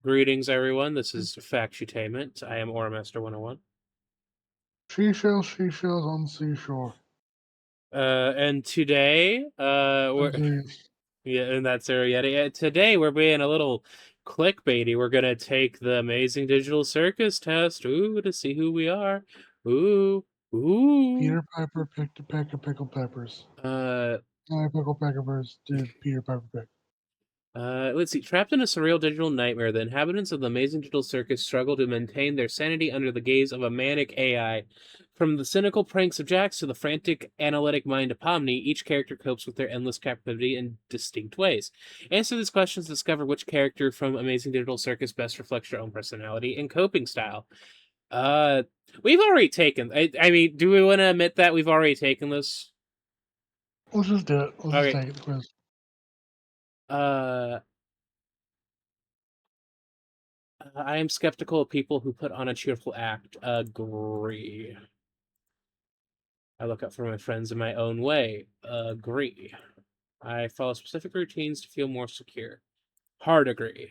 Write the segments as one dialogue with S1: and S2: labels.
S1: Greetings, everyone. This is Factutainment. I am Auramaster 101.
S2: Seashells on the seashore.
S1: And today, and that's Arietta. Yeah, today we're being a little clickbaity. We're gonna take the Amazing Digital Circus test. Ooh, to see who we are. Ooh, ooh.
S2: Peter Piper picked a peck of pickled peppers. I pickle peppers did Peter Piper pick.
S1: Let's see. Trapped in a surreal digital nightmare, the inhabitants of the Amazing Digital Circus struggle to maintain their sanity under the gaze of a manic AI. From the cynical pranks of Jax to the frantic, analytic mind of Pomni, each character copes with their endless captivity in distinct ways. Answer these questions to discover which character from Amazing Digital Circus best reflects your own personality and coping style. Uh, we've already taken. I mean, do we want to admit that we've already taken this?
S2: Let's just do it. Let's
S1: Okay.
S2: just take it, the quiz.
S1: I am skeptical of people who put on a cheerful act. Agree. I look out for my friends in my own way. Agree. I follow specific routines to feel more secure. Hard agree.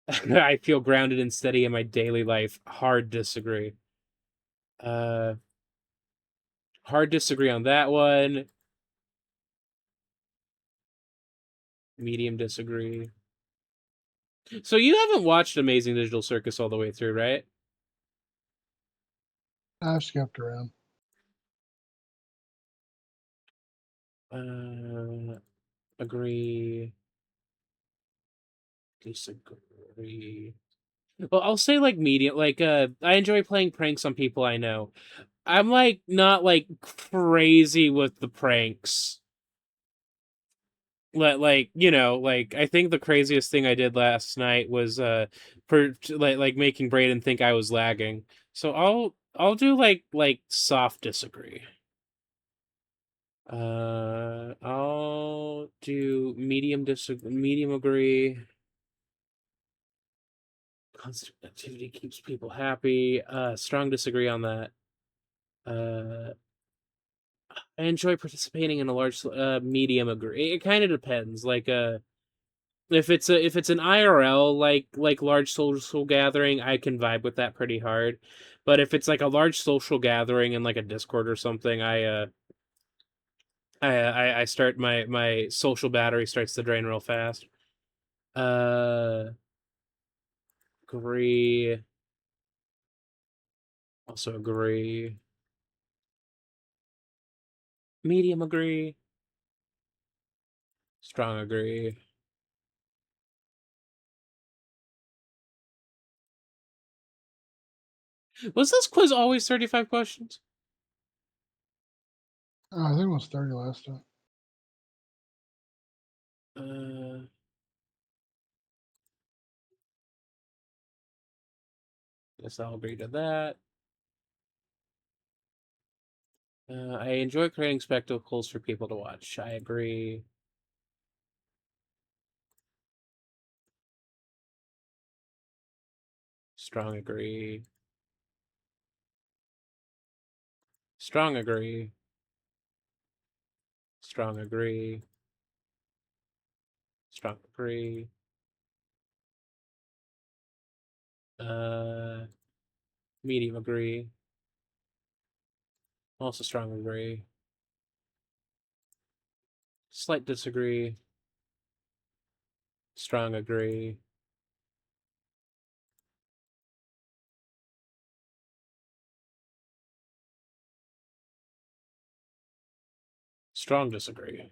S1: I feel grounded and steady in my daily life. Hard disagree. Hard disagree on that one. Medium disagree. So you haven't watched Amazing Digital Circus all the way through, right?
S2: I've skipped around.
S1: Agree. Disagree. Well, I'll say like medium. Like, I enjoy playing pranks on people I know. I'm like not like crazy with the pranks. Like I think the craziest thing I did last night was for like making Brayden think I was lagging. So I'll do like soft disagree. I'll do medium agree. Constant activity keeps people happy. Strong disagree on that. I enjoy participating in a large medium agree. It kind of depends. Like if it's an IRL like large social gathering, I can vibe with that pretty hard. But if it's like a large social gathering in like a Discord or something, I start my social battery starts to drain real fast. Agree. Also agree. Medium agree. Strong agree. Was this quiz always 35 questions?
S2: I think it was 30 last time.
S1: Guess I'll agree to that. I enjoy creating spectacles for people to watch. I agree. Strong agree. Strong agree. Strong agree. Strong agree. Medium agree. Also strong agree. Slight disagree. Strong agree. Strong disagree.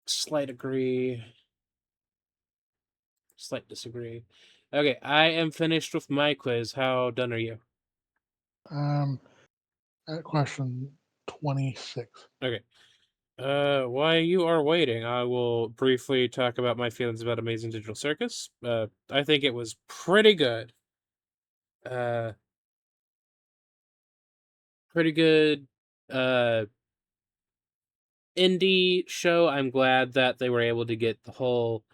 S1: Slight agree. Slight disagree. Okay, I am finished with my quiz. How done are you?
S2: At question 26.
S1: Okay. While you are waiting, I will briefly talk about my feelings about Amazing Digital Circus. I think it was pretty good. Pretty good. Indie show. I'm glad that they were able to get the whole,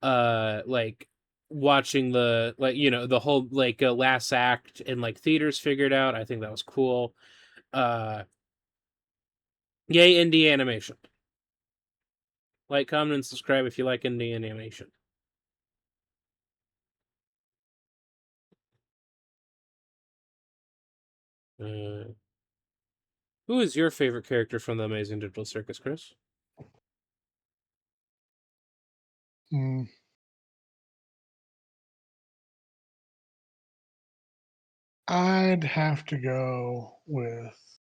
S1: like watching the the whole like last act in like theaters figured out. I think that was cool. Uh, Yay indie animation. Like, comment, and subscribe if you like indie animation. Who is your favorite character from the Amazing Digital Circus, Chris?
S2: Hmm. I'd have to go with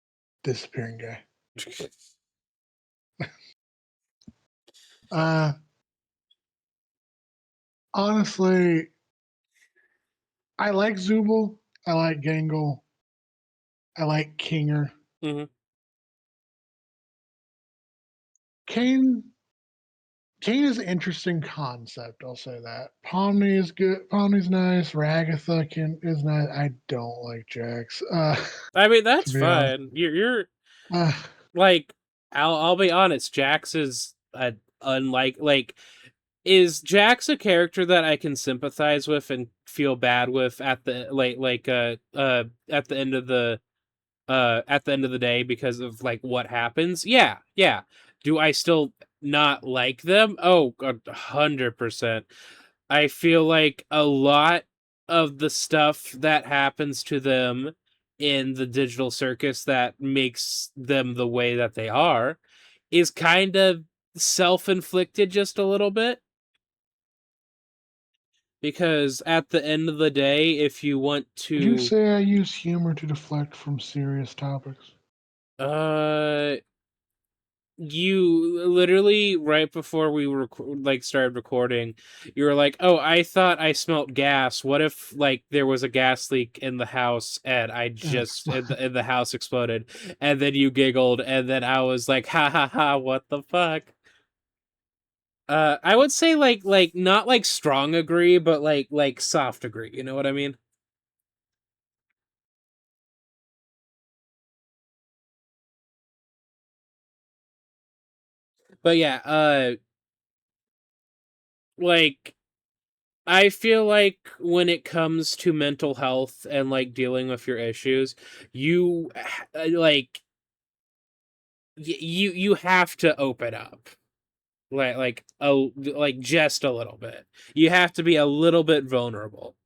S2: Disappearing Guy. Honestly, I like Zubul. I like Gangle. I like Kinger.
S1: Mm-hmm.
S2: Kane. Kane is an interesting concept. I'll say that. Pomni is good. Pomni's nice. Ragatha is nice. I don't like Jax.
S1: I mean,
S2: To
S1: that's
S2: be honest.
S1: fine. You're
S2: Uh,
S1: like, I'll be honest. Jax is is Jax a character that I can sympathize with and feel bad with at the at the end of the day because of like what happens? Yeah, yeah. Do I still not like them? Oh, 100%. I feel like a lot of the stuff that happens to them in the digital circus that makes them the way that they are is kind of self-inflicted just a little bit, because at the end of the day, if you want
S2: would you
S1: to
S2: say I use humor to deflect from serious topics?
S1: uh you literally right before we were started recording, you were like, "Oh, I thought I smelt gas. What if like there was a gas leak in the house and I
S2: Yes.
S1: just and the house exploded?" And then you giggled, and then I was like, "Ha ha ha! What the fuck?" I would say like not like strong agree, but like soft agree. You know what I mean? But yeah, like I feel like when it comes to mental health and like dealing with your issues, you like you have to open up like just a little bit. You have to be a little bit vulnerable.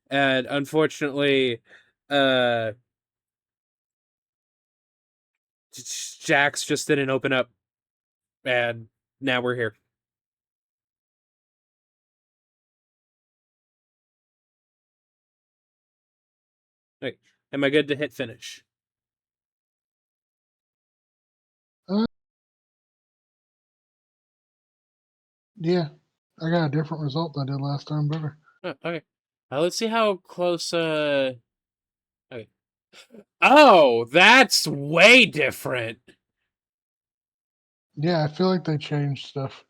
S1: And unfortunately, uh Jax just didn't open up, and now we're here. Wait, am I good to hit finish?
S2: Uh, yeah. I got a different result than I did last time, brother.
S1: Oh, okay. Let's see how close okay. Oh, that's way different.
S2: Yeah, I feel like they changed stuff.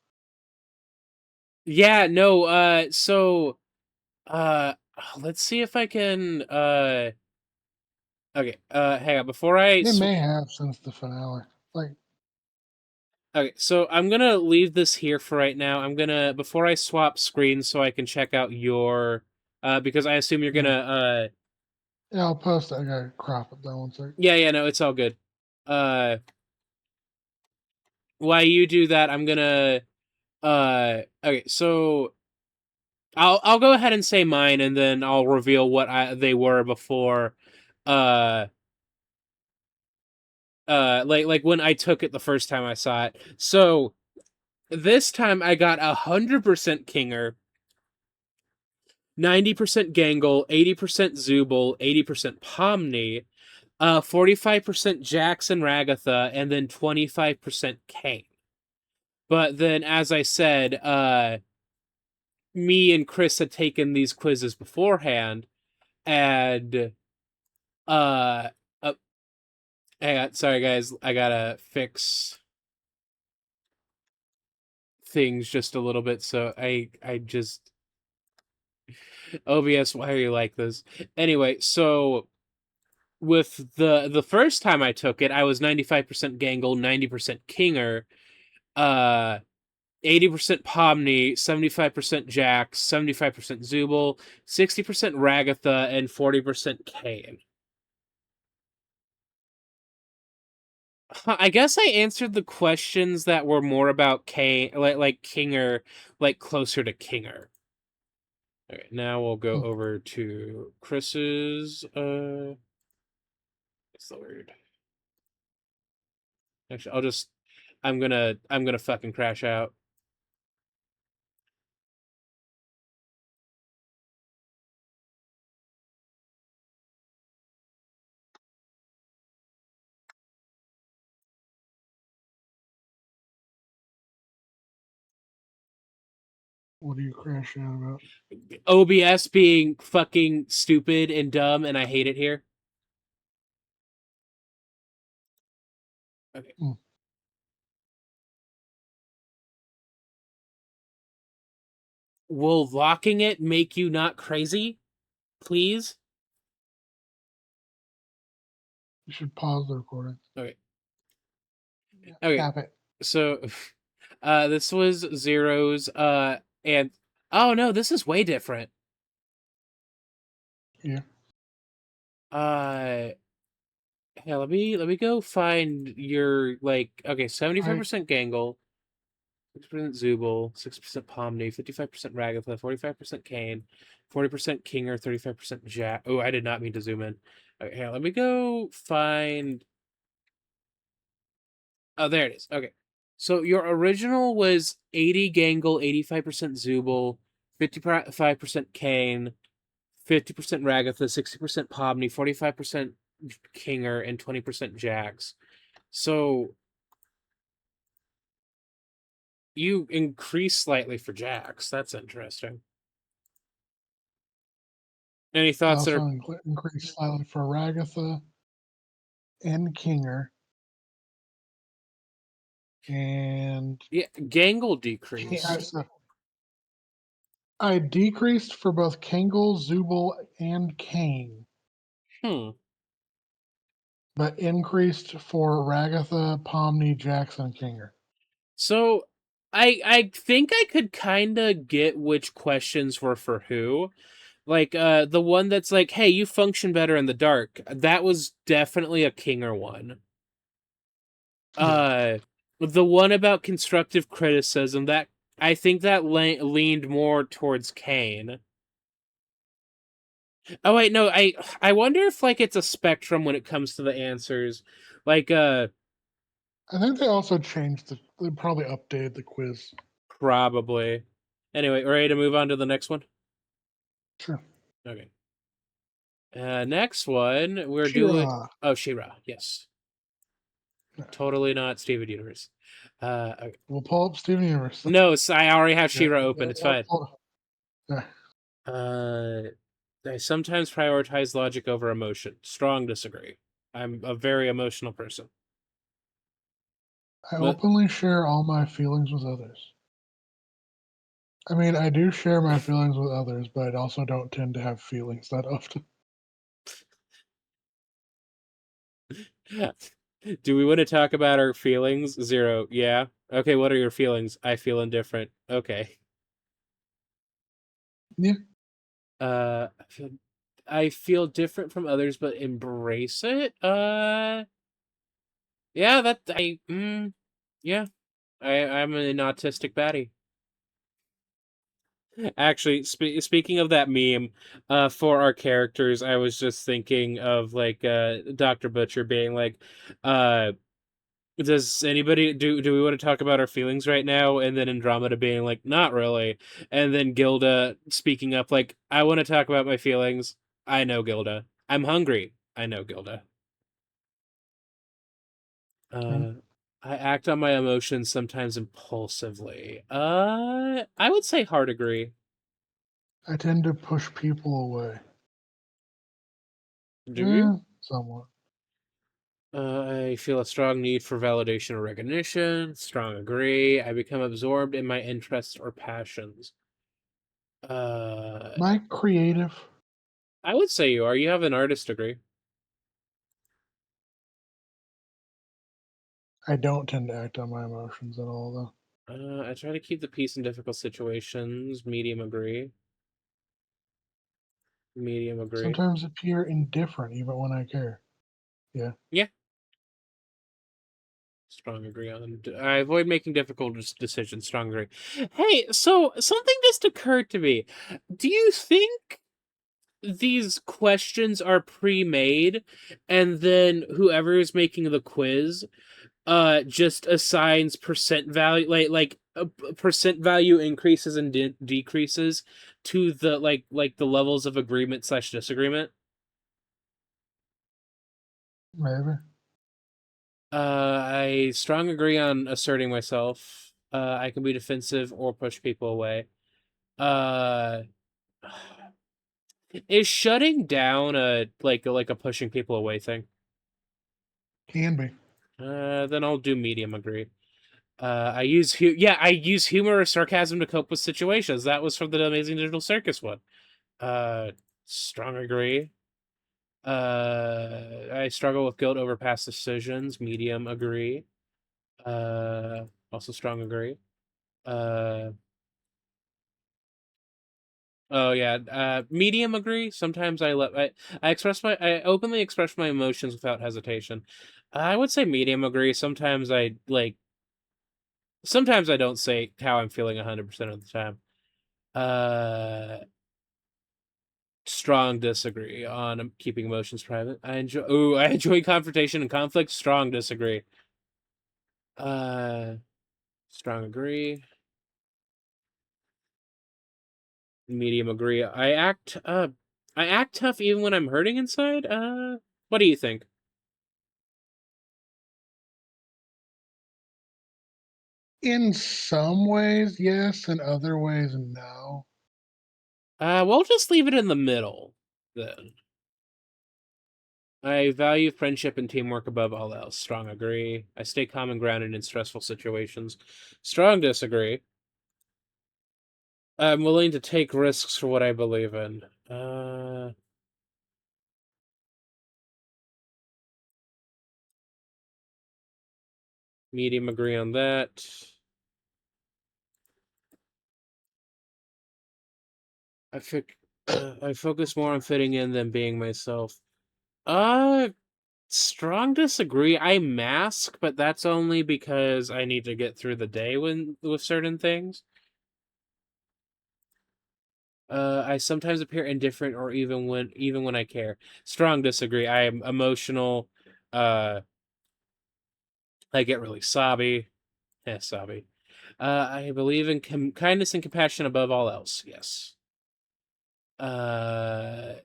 S1: Yeah, no, let's see if I can okay, hang on before
S2: They may have since the finale. Like,
S1: okay, so I'm gonna leave this here for right now. I'm gonna before I swap screens so I can check out your because I assume you're gonna
S2: yeah, yeah, I'll post it. I gotta crop it down one second.
S1: yeah, no, it's all good. Uh while you do that, I'm gonna okay, so I'll go ahead and say mine, and then I'll reveal what they were before uh like when I took it the first time I saw it. So this time I got 100% Kinger, 90% Gangle, 80% Zubul, 80% Pomni, 45% Jackson Ragatha, and then 25% Kane. But then, as I said, me and Chris had taken these quizzes beforehand, and uh, uh hang on, sorry guys, I gotta fix things just a little bit. So I just OBS, why are you like this? Anyway, so with the first time I took it, I was 95% Gangle, 90% Kinger, uh 80% Pomni, 75% Jax, 75% Zubul, 60% Ragatha, and 40% Kane. I guess I answered the questions that were more about King, like Kinger, like closer to Kinger. Okay, now we'll go
S2: Hmm.
S1: over to Chris's. What's the word? Actually, I'll just. I'm gonna fucking crash out.
S2: What do you crash out about?
S1: OBS being fucking stupid and dumb, and I hate it here. Okay.
S2: Hmm.
S1: Will locking it make you not crazy? Please?
S2: You should pause the recording.
S1: Okay.
S2: Yeah.
S1: Okay.
S2: Tap it.
S1: So this was zeros, and oh no, this is way different.
S2: Yeah.
S1: Uh yeah, let me go find your like okay,
S2: I
S1: 75% Gangle, 6% Zubul, 6% Pomni, 55% Ragatha, 45% Kane, 40% Kinger, 35% Jack. Oh, I did not mean to zoom in. Okay, here, let me go find. Oh, there it is. Okay. So your original was 80 Gangle, 85% Zubul, 55% Kane, 50% Ragatha, 60% Pomni, 45% Kinger, and 20% Jax. So you increase slightly for Jax. That's interesting. Any
S2: I
S1: thoughts that
S2: also
S1: are
S2: increased slightly for Ragatha and Kinger and
S1: yeah, Gangle
S2: I,
S1: decreased.
S2: so I decreased for both Kangle, Zubul, and Kane,
S1: Hmm.
S2: but increased for Ragatha, Pomni, Jackson, Kinger.
S1: So I think I could kind of get which questions were for who. Like the one that's like, "Hey, you function better in the dark." That was definitely a Kinger one.
S2: Yeah.
S1: Uh the one about constructive criticism, that I think that leaned more towards Kane. Oh wait, no, I wonder if like it's a spectrum when it comes to the answers. Like
S2: I think they also changed they probably updated the quiz.
S1: probably. Anyway, ready to move on to the next one?
S2: Sure.
S1: Okay. Next one we're doing.
S2: Shira.
S1: Oh, Shira. Yes, totally not Steven Universe. Okay.
S2: We'll pull up Steven Universe.
S1: No, I already have
S2: Yeah,
S1: Shira open. It's fine.
S2: yeah.
S1: Uh, I sometimes prioritize logic over emotion. Strong disagree. I'm a very emotional person.
S2: I
S1: But
S2: openly share all my feelings with others. I mean, I do share my feelings with others, but I also don't tend to have feelings that often.
S1: do we want to talk about our feelings? Zero. Yeah. Okay. What are your feelings? I feel indifferent. Okay.
S2: Yeah,
S1: I feel different from others, but embrace it. Yeah. Yeah. I'm an autistic baddie. Actually, speaking of that meme, for our characters, I was just thinking of like Dr. Butcher being like, uh, does anybody do we want to talk about our feelings right now? And then Andromeda being like, not really. And then Gilda speaking up like, I want to talk about my feelings. I know Gilda. I'm hungry. I know Gilda.
S2: and
S1: Uh, I act on my emotions sometimes impulsively. I would say hard agree.
S2: I tend to push people away.
S1: Do you?
S2: Somewhat.
S1: I feel a strong need for validation or recognition. Strong agree. I become absorbed in my interests or passions. Uh,
S2: My creative,
S1: I would say you are. You have an artist degree.
S2: I don't tend to act on my emotions at all, though.
S1: I try to keep the peace in difficult situations. Medium agree. Medium agree.
S2: Sometimes appear indifferent even when I care. Yeah.
S1: Yeah. Strong agree on. I avoid making difficult decisions. Strong agree. Hey, so something just occurred to me. Do you think these questions are pre-made, and then whoever is making the quiz, just assigns percent value, percent value increases and decreases to the like the levels of agreement slash disagreement?
S2: Maybe.
S1: I strong agree on asserting myself. I can be defensive or push people away. Uh, is shutting down a pushing people away thing?
S2: Can be.
S1: Then I'll do medium agree. I use humor or sarcasm to cope with situations. That was from the Amazing Digital Circus one. Uh, Strong agree. I struggle with guilt over past decisions. Medium agree. Uh, Also strong agree. Uh, oh yeah. Medium agree. Sometimes I openly express my emotions without hesitation. I would say medium agree. Sometimes I don't say how I'm feeling 100% of the time. Uh, Strong disagree on keeping emotions private. I enjoy confrontation and conflict. Strong disagree. Uh, Strong agree. Medium agree. I act tough even when I'm hurting inside. What do you think?
S2: In some ways, yes. In other ways, no.
S1: We'll just leave it in the middle then. I value friendship and teamwork above all else. Strong agree. I stay calm and grounded in stressful situations. Strong disagree. I'm willing to take risks for what I believe in. Medium agree on that. I think I focus more on fitting in than being myself. Uh, Strong disagree. I mask, but that's only because I need to get through the day with certain things. I sometimes appear indifferent or even when I care. Strong disagree. I am emotional. Uh, I get really sobby. Sobby. I believe in kindness and compassion above all else. Yes. Uh,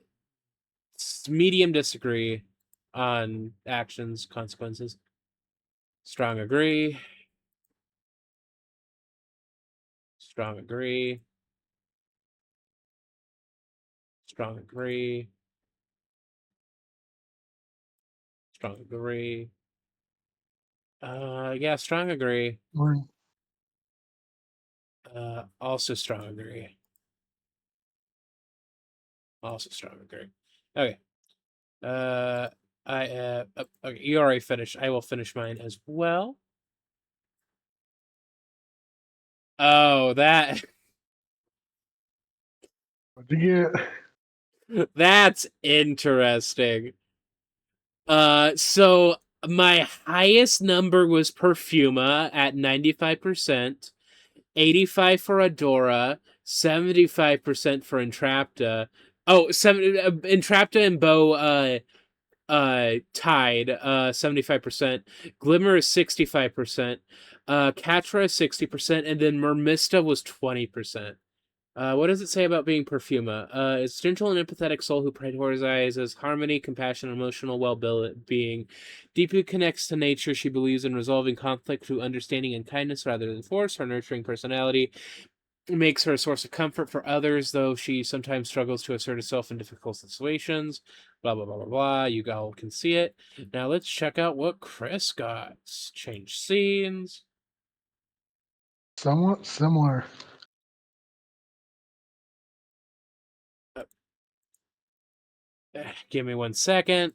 S1: Medium disagree on actions, consequences. Strong agree. Strong agree. Strong agree. Strong agree. Yeah, strong agree. Also strong agree. Also strong agree. Okay. Uh, okay, you already finished. I will finish mine as well. Oh, that
S2: What'd you get?
S1: that's interesting. So my highest number was Perfuma at 95%, 85 for Adora, 75% for Entrapta. Oh, Entrapta and Bow tied 75%. Glimmer is 65%. Catra is 60%, and then Mermista was 20%. What does it say about being Perfuma? It's gentle and empathetic soul who prioritizes harmony, compassion, and emotional well-being. Deeply connects to nature. She believes in resolving conflict through understanding and kindness rather than force. Her nurturing personality makes her a source of comfort for others, though she sometimes struggles to assert herself in difficult situations. Blah, blah, blah, blah, blah. You all can see it. Now let's check out what Chris got. Change scenes.
S2: Somewhat similar.
S1: Give me 1 second.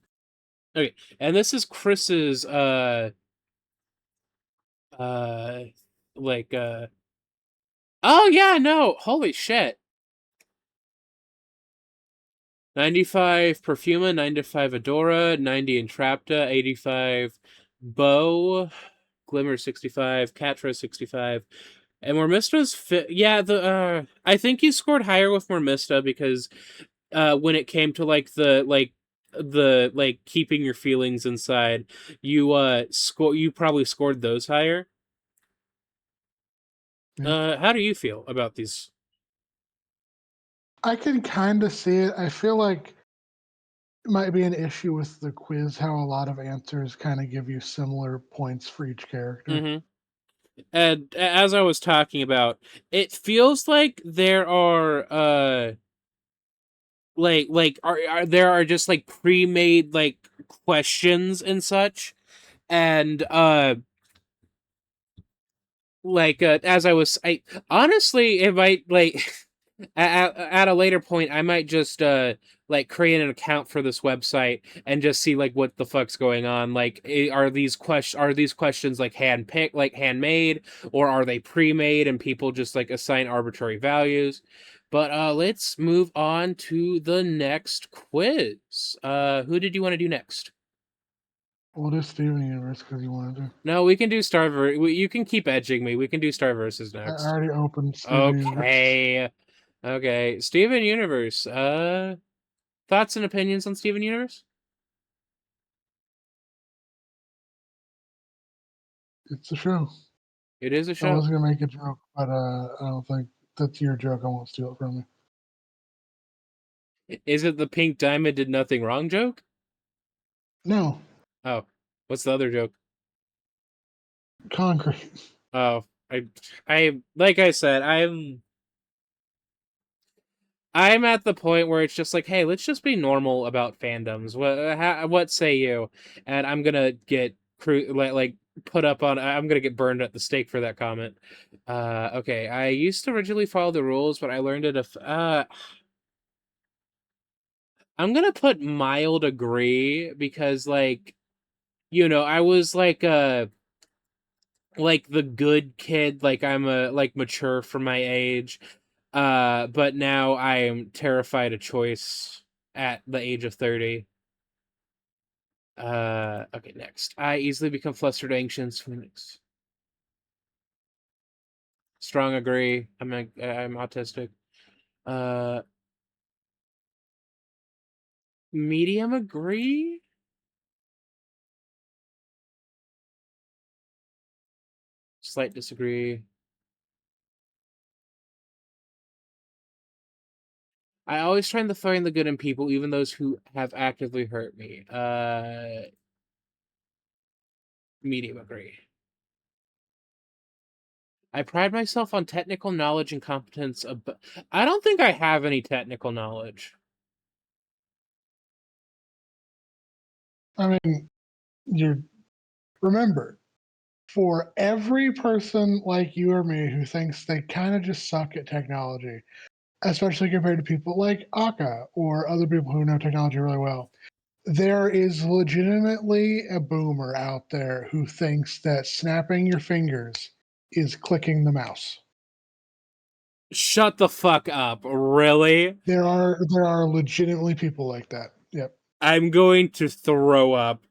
S1: Okay, and this is Chris's uh like oh yeah, no, holy shit. 95 Perfuma, 95 Adora, 90 Entrapta, 85 Bow. Glimmer 65, Catra 65, and Mormista's yeah. I think you scored higher with Mormista because when it came to like keeping your feelings inside, you probably scored those higher.
S2: Yeah.
S1: How do you feel about these?
S2: I can kind of see it. I feel like it might be an issue with the quiz how a lot of answers kind of give you similar points for each character.
S1: Mm-hmm. And as I was talking about, it feels like there are there are just like pre-made like questions and such, and as I honestly, it might like at a later point I might just like create an account for this website and just see like what the fuck's going on. Like, are these questions like handpicked, like handmade, or are they pre-made and people just like assign arbitrary values? But let's move on to the next quiz. Who did you want to do next?
S2: We'll do Steven Universe because you wanted to.
S1: No, we can do you can keep edging me. We can do Star versus
S2: I
S1: next.
S2: already opened Steven Universe.
S1: Okay. Okay. Steven Universe. Thoughts and opinions on Steven Universe?
S2: It's a show.
S1: It is a
S2: I
S1: show.
S2: was gonna make a joke, but I don't think that's your joke. I won't steal it from you.
S1: Is it the Pink Diamond did nothing wrong joke?
S2: No,
S1: Oh. What's the other joke?
S2: concrete.
S1: Oh. I like I said, I'm at the point where it's just like, hey, let's just be normal about fandoms. What say you? And I'm gonna get put up on. I'm gonna get burned at the stake for that comment. Okay. I used to originally follow the rules, but I learned it. I'm gonna put mild agree because, like, I was like the good kid, like I'm a like mature for my age. But now I am terrified of choice at the age of 30. Okay, next. I easily become flustered, anxious. Phoenix. Strong agree. I'm autistic. Uh, medium agree. Slight disagree. I always try to find the good in people, even those who have actively hurt me. Medium agree. I pride myself on technical knowledge and competence. I don't think I have any technical knowledge.
S2: I mean, you remember, for every person like you or me who thinks they kind of just suck at technology, especially compared to people like Akka or other people who know technology really well, there is legitimately a boomer out there who thinks that snapping your fingers is clicking the mouse.
S1: Shut the fuck up. Really?
S2: There are legitimately people like that. Yep.
S1: I'm going to throw up.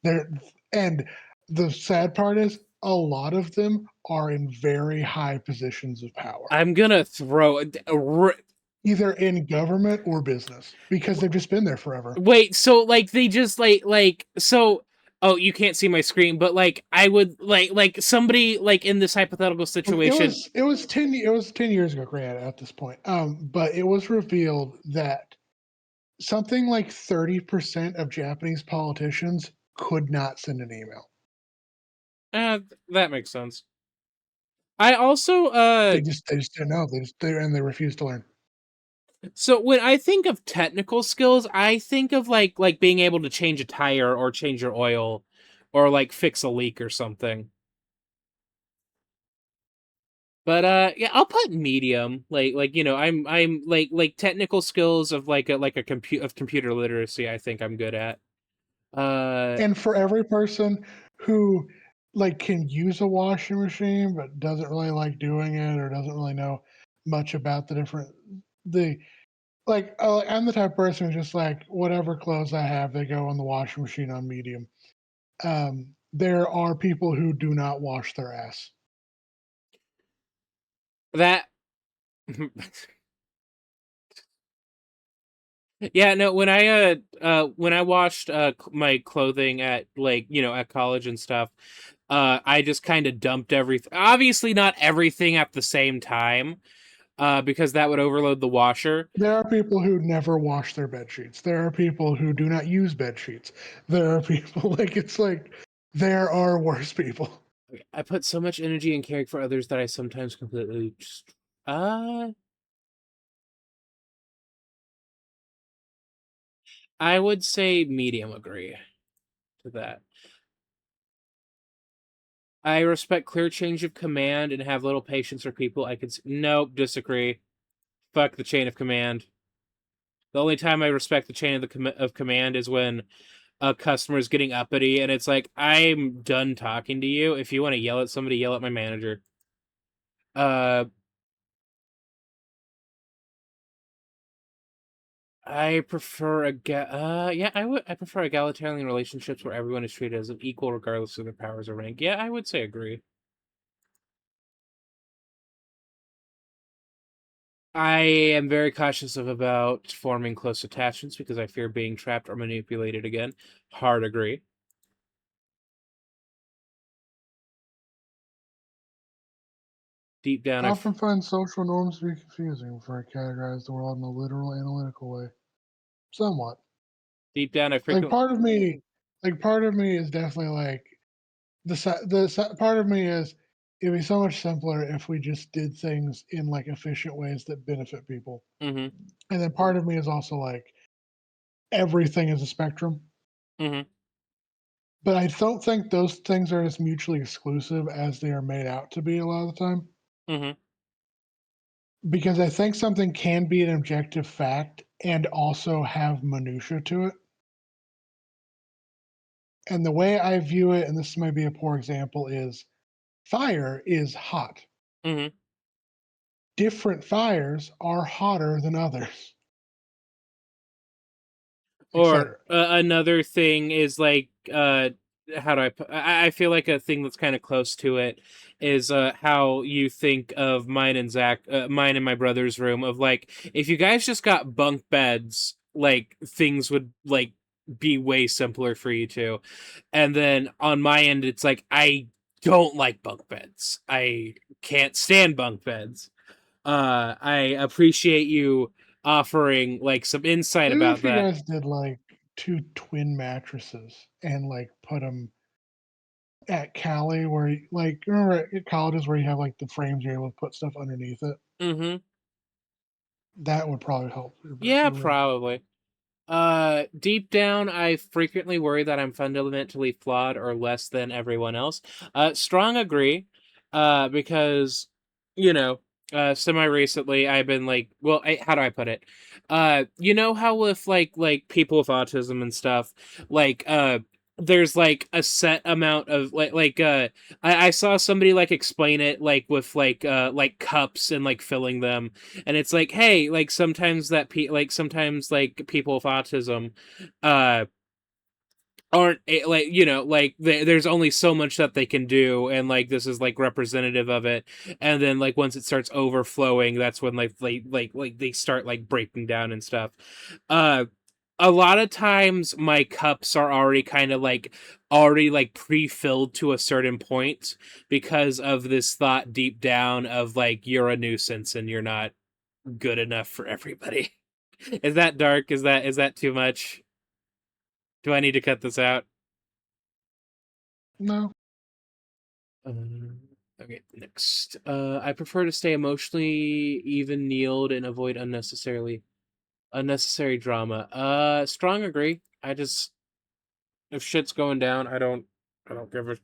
S2: There and the sad part is a lot of them are in very high positions of power,
S1: I'm gonna throw.
S2: either in government or business, because they've just been there forever.
S1: Wait, so like they just so. Oh, you can't see my screen, but like I would like somebody like in this hypothetical
S2: It
S1: situation.
S2: was it was 10 years ago, granted, at this point. But it was revealed that something like 30% of Japanese politicians could not send an email.
S1: That makes sense. I also
S2: They just didn't know. They refused to learn.
S1: so when I think of technical skills, I think of like being able to change a tire or change your oil or like fix a leak or something. But yeah, I'll put medium. I'm like technical skills of like a computer literacy. I think I'm good at. Uh,
S2: And for every person who like can use a washing machine but doesn't really like doing it or doesn't really know much about the like I'm the type of person who's just like whatever clothes I have, they go in the washing machine on medium. There are people who do not wash their ass.
S1: That yeah, no, when I washed my clothing at like, at college and stuff, I just kind of dumped everything. Obviously not everything at the same time, because that would overload the washer.
S2: There are people who never wash their bed sheets. There are people who do not use bed sheets. There are people like it's like there are worse people.
S1: I put so much energy in caring for others that I sometimes completely just uh I would say medium agree to that. I respect clear change of command and have little patience for people. Nope, disagree. Fuck the chain of command. The only time I respect the chain of command is when a customer is getting uppity and it's like, I'm done talking to you. If you want to yell at somebody, yell at my manager. Uh, I prefer I prefer egalitarian relationships where everyone is treated as an equal regardless of their powers or rank. Yeah, I would say agree. I am very cautious about forming close attachments because I fear being trapped or manipulated again. Hard agree. Deep down,
S2: I often find social norms to be confusing before I categorize the world in a literal analytical way. Somewhat.
S1: deep down, I
S2: Like
S1: frequently.
S2: part of me is definitely like part of me is it'd be so much simpler if we just did things in like efficient ways that benefit people.
S1: Mm-hmm.
S2: And then part of me is also like everything is a spectrum.
S1: Mm-hmm.
S2: But I don't think those things are as mutually exclusive as they are made out to be a lot of the time.
S1: Mm-hmm.
S2: Because I think something can be an objective fact and also have minutia to it. And the way I view it, and this might be a poor example, is fire is hot.
S1: Mm-hmm.
S2: Different fires are hotter than others,
S1: Or
S2: etc.
S1: another thing is like, how do I feel like a thing that's kind of close to it is how you think of mine and my brother's room of like, if you guys just got bunk beds, like things would like be way simpler for you two. And then on my end, it's like, I don't like bunk beds. I can't stand bunk beds. I appreciate you offering like some insight
S2: Maybe
S1: about
S2: if you
S1: that.
S2: guys did like two twin mattresses and like put them at Cali, where like remember at colleges where you have like the frames you're able to put stuff underneath it,
S1: Mm-hmm.
S2: that would probably help your
S1: Yeah,
S2: roommate.
S1: probably. Deep down, I frequently worry that I'm fundamentally flawed or less than everyone else. Strong agree. Because, you know, semi recently I've been like, well, how do I put it? You know how with like people with autism and stuff, like, there's like a set amount of I saw somebody like explain it like with like cups and like filling them, and it's like, hey, like sometimes like people with autism uh aren't like, like there's only so much that they can do, and like this is like representative of it. And then like once it starts overflowing, that's when like they start like breaking down and stuff. uh a lot of times my cups are already like pre-filled to a certain point because of this thought deep down of like, you're a nuisance and you're not good enough for everybody. Is that dark? Is that too much? Do I need to cut this out?
S2: No,
S1: Um, okay, next. I prefer to stay emotionally even keeled and avoid unnecessary drama. Strong agree. I just, if shit's going down, I don't give a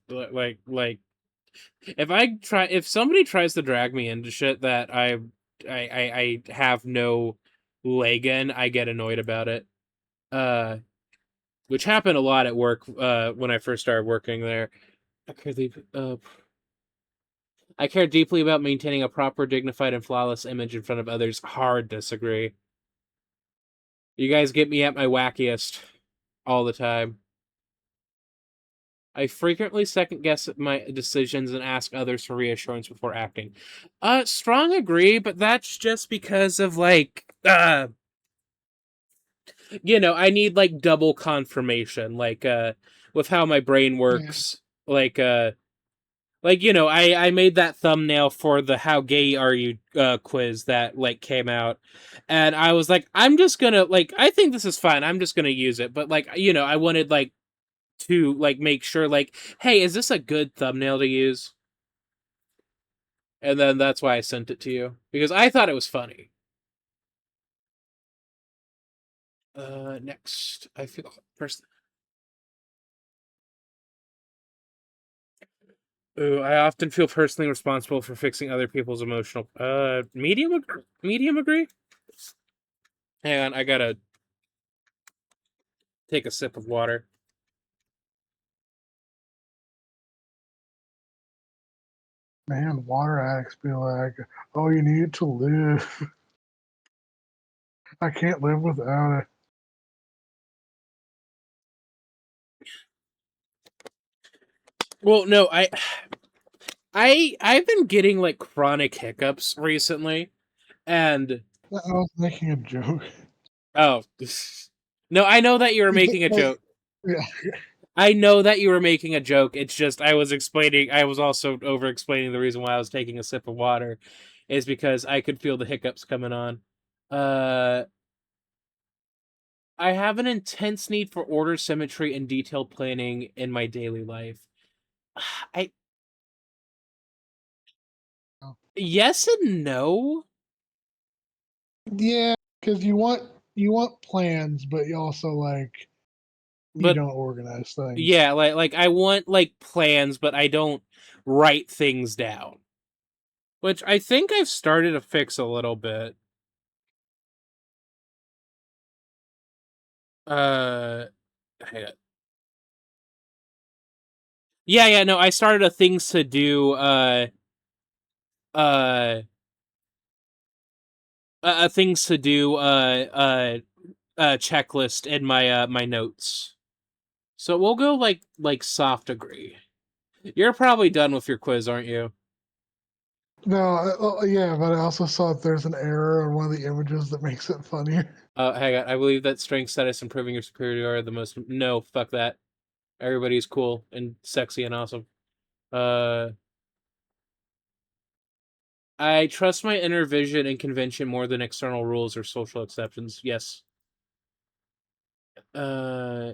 S1: if somebody tries to drag me into shit that I have no leg in, I get annoyed about it. Uh, which happened a lot at work when I first started working there. I care, I care deeply about maintaining a proper, dignified, and flawless image in front of others. Hard disagree. You guys get me at my wackiest all the time. I frequently second guess my decisions and ask others for reassurance before acting. Strong agree, but that's just because of I need like double confirmation, with how my brain
S2: Yeah.
S1: works. I made that thumbnail for the "How gay are you" quiz that like came out, and I was like, I'm just gonna I think this is fine. I'm just gonna use it, but I wanted to make sure hey, is this a good thumbnail to use? And then that's why I sent it to you because I thought it was funny. Next, I feel first. Ooh, I often feel personally responsible for fixing other people's emotional. Medium agree. Hang on, I gotta take a sip of water.
S2: Man, water addicts be like, oh, you need to live. I can't live without it.
S1: Well, no, I've been getting like chronic hiccups recently, and
S2: I was making a joke.
S1: oh, no, I know that you were making a
S2: Like,
S1: joke.
S2: yeah,
S1: I know that you were making a joke. It's just I was explaining. I was also over explaining the reason why I was taking a sip of water, is because I could feel the hiccups coming on. Uh, I have an intense need for order, symmetry, and detailed planning in my daily life. I Yes and no,
S2: yeah, because you want plans, but you also like you
S1: but
S2: don't organize things.
S1: yeah, I want plans, but I don't write things down, which I think I've started to fix a little bit. Uh, Hang on. Yeah, no, I started a things to do uh a things to do checklist in my notes. So we'll go soft agree. You're probably done with your quiz, aren't you?
S2: No, yeah, but I also saw that there's an error on one of the images that makes it funnier.
S1: Hang on. I believe that strength status and proving your superiority are the most. No, fuck that. Everybody's cool and sexy and awesome. Uh, I trust my inner vision and convention more than external rules or social exceptions. Yes. Uh,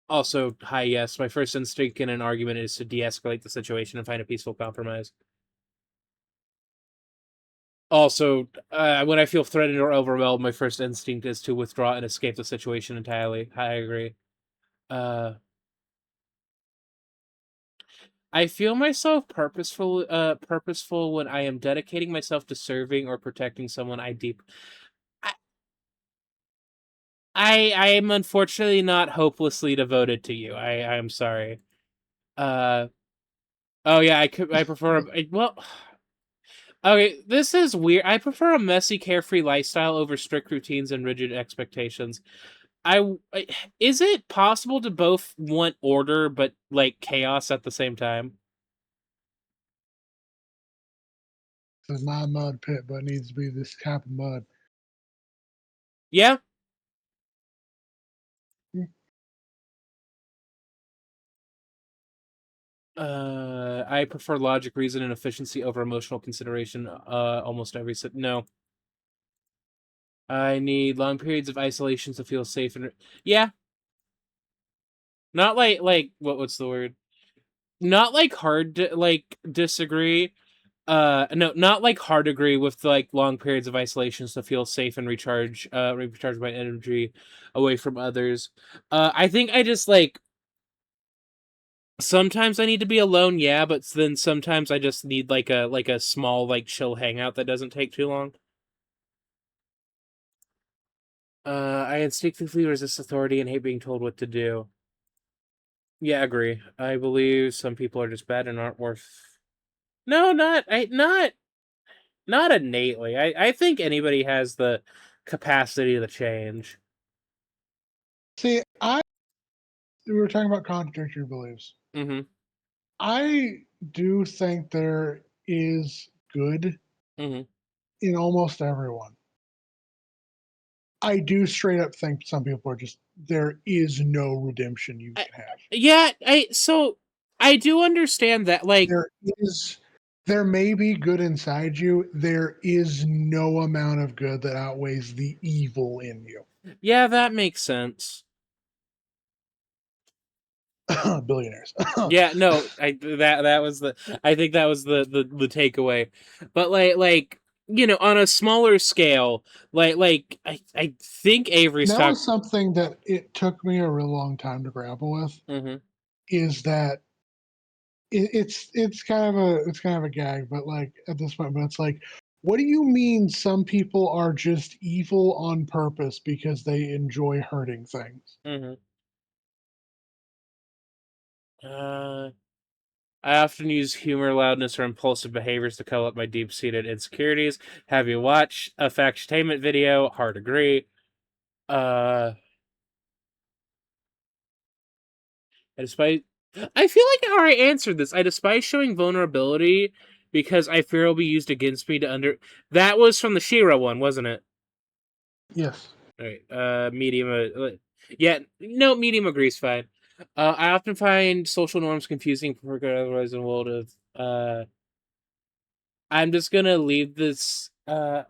S1: Also, hi, yes. My first instinct in an argument is to de-escalate the situation and find a peaceful compromise. Also, when I feel threatened or overwhelmed, my first instinct is to withdraw and escape the situation entirely. I agree. Uh, I feel myself purposeful when I am dedicating myself to serving or protecting someone I deep. I, I am unfortunately not hopelessly devoted to you. I'm sorry. Uh, oh yeah, I prefer well. Okay, this is weird. I prefer a messy, carefree lifestyle over strict routines and rigid expectations. I is it possible to both want order but chaos at the same time?
S2: This is my mud pit, but it needs to be this type of mud.
S1: Yeah. I prefer logic, reason, and efficiency over emotional consideration. Almost every no. I need long periods of isolation to feel safe and yeah. Not what's the word? Not hard to disagree. No, not hard agree with long periods of isolations to feel safe and recharge my energy away from others. I think I just sometimes I need to be alone, yeah, but then sometimes I just need a small chill hangout that doesn't take too long. I instinctively resist authority and hate being told what to do. Yeah, agree. I believe some people are just bad and aren't worth. No, not innately. I think anybody has the capacity to change.
S2: See, we were talking about contradictory beliefs.
S1: Mm-hmm.
S2: I do think there is good
S1: Mm-hmm.
S2: in almost everyone. I do straight up think some people are just there is no redemption you can have.
S1: Yeah, I do understand that. Like,
S2: There is there may be good inside you. There is no amount of good that outweighs the evil in you.
S1: yeah, that makes sense.
S2: Billionaires.
S1: Yeah, no, that was the I think that was the takeaway. But on a smaller scale, I think Avery's
S2: That
S1: talk.
S2: was something that it took me a real long time to grapple with.
S1: Hmm.
S2: Is that it's kind of a gag, but like at this point, but it's like, what do you mean some people are just evil on purpose because they enjoy hurting things?
S1: Hmm. Uh, I often use humor, loudness, or impulsive behaviors to cover up my deep-seated insecurities. Have you watched a Factutainment video? Hard agree. Uh, I despite. I feel like I already answered this. I despise showing vulnerability because I fear it'll be used against me to under. That was from the Shira one, wasn't it?
S2: Yes.
S1: All right. Medium. Yeah. No, medium agrees fine. I often find social norms confusing for otherwise in a world of. I'm just gonna leave this. I'll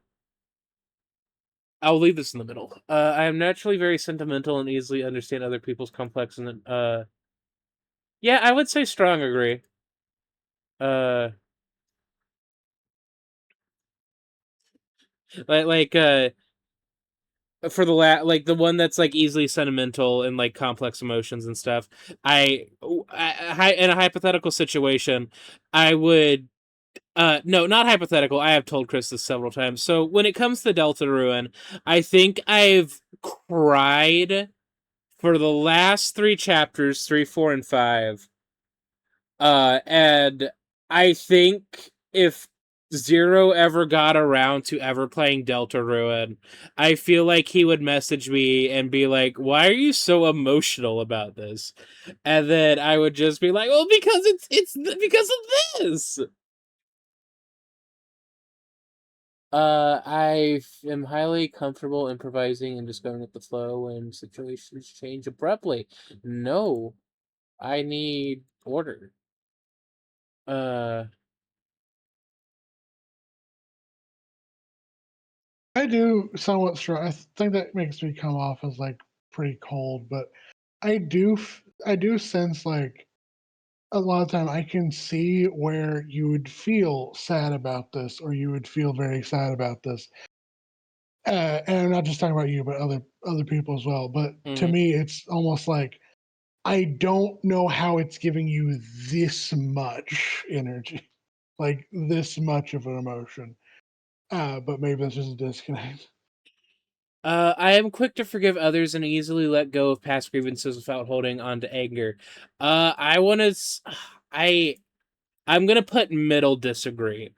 S1: leave this in the middle. I am naturally very sentimental and easily understand other people's complex and yeah, I would say strong agree. Uh, like for like the one that's like easily sentimental and like complex emotions and stuff. In a hypothetical situation, I would no, not hypothetical. I have told Chris this several times. So when it comes to Delta Ruin, I think I've cried for the last three chapters, 3, 4, and 5. And I think if Zero ever got around to ever playing Delta Ruin, I feel like he would message me and be like, "Why are you so emotional about this?" And then I would just be like, "Well, because it's because of this." Am highly comfortable improvising and just going with the flow when situations change abruptly. No, I need order. Uh,
S2: I do somewhat strong. I think that makes me come off as like pretty cold, but I do sense like a lot of time I can see where you would feel sad about this or you would feel very sad about this. And I'm not just talking about you, but other people as well. But to
S1: mhm.
S2: me, it's almost like I don't know how it's giving you this much energy, like this much of an emotion. But maybe that's just a disconnect.
S1: I am quick to forgive others and easily let go of past grievances without holding on to anger. I want to. I I'm gonna put middle disagree.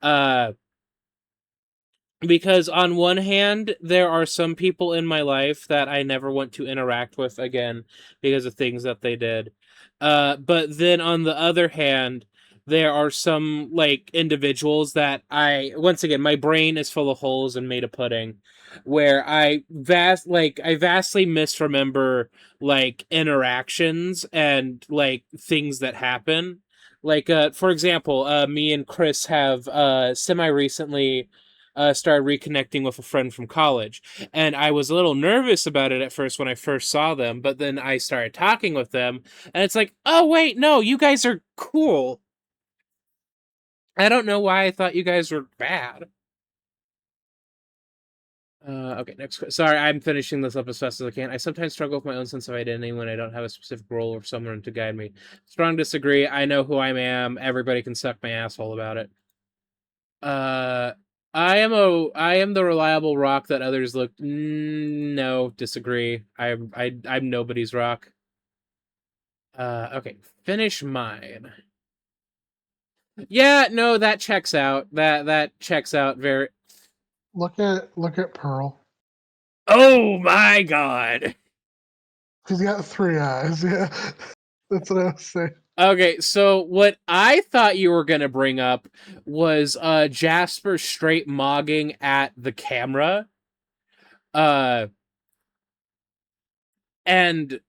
S1: Uh, because on one hand there are some people in my life that I never want to interact with again because of things that they did, but then on the other hand there are some like individuals that I once again my brain is full of holes and made of pudding where I vastly misremember like interactions and like things that happen, like for example me and Chris have semi recently started reconnecting with a friend from college. And I was a little nervous about it at first when I first saw them, but then I started talking with them, and it's like, oh, wait, no, you guys are cool. I don't know why I thought you guys were bad. Okay, next. Sorry, I'm finishing this up as fast as I can. I sometimes struggle with my own sense of identity when I don't have a specific role or someone to guide me. Strong disagree. I know who I am. Everybody can suck my asshole about it. Uh, I am the reliable rock that others look. No, disagree. I'm nobody's rock. Okay, finish mine. Yeah, no, that checks out. That checks out very.
S2: Look at Pearl.
S1: Oh my god.
S2: He's got 3 eyes. Yeah, that's what I was saying.
S1: Okay, so what I thought you were gonna bring up was Jasper straight mogging at the camera. Uh and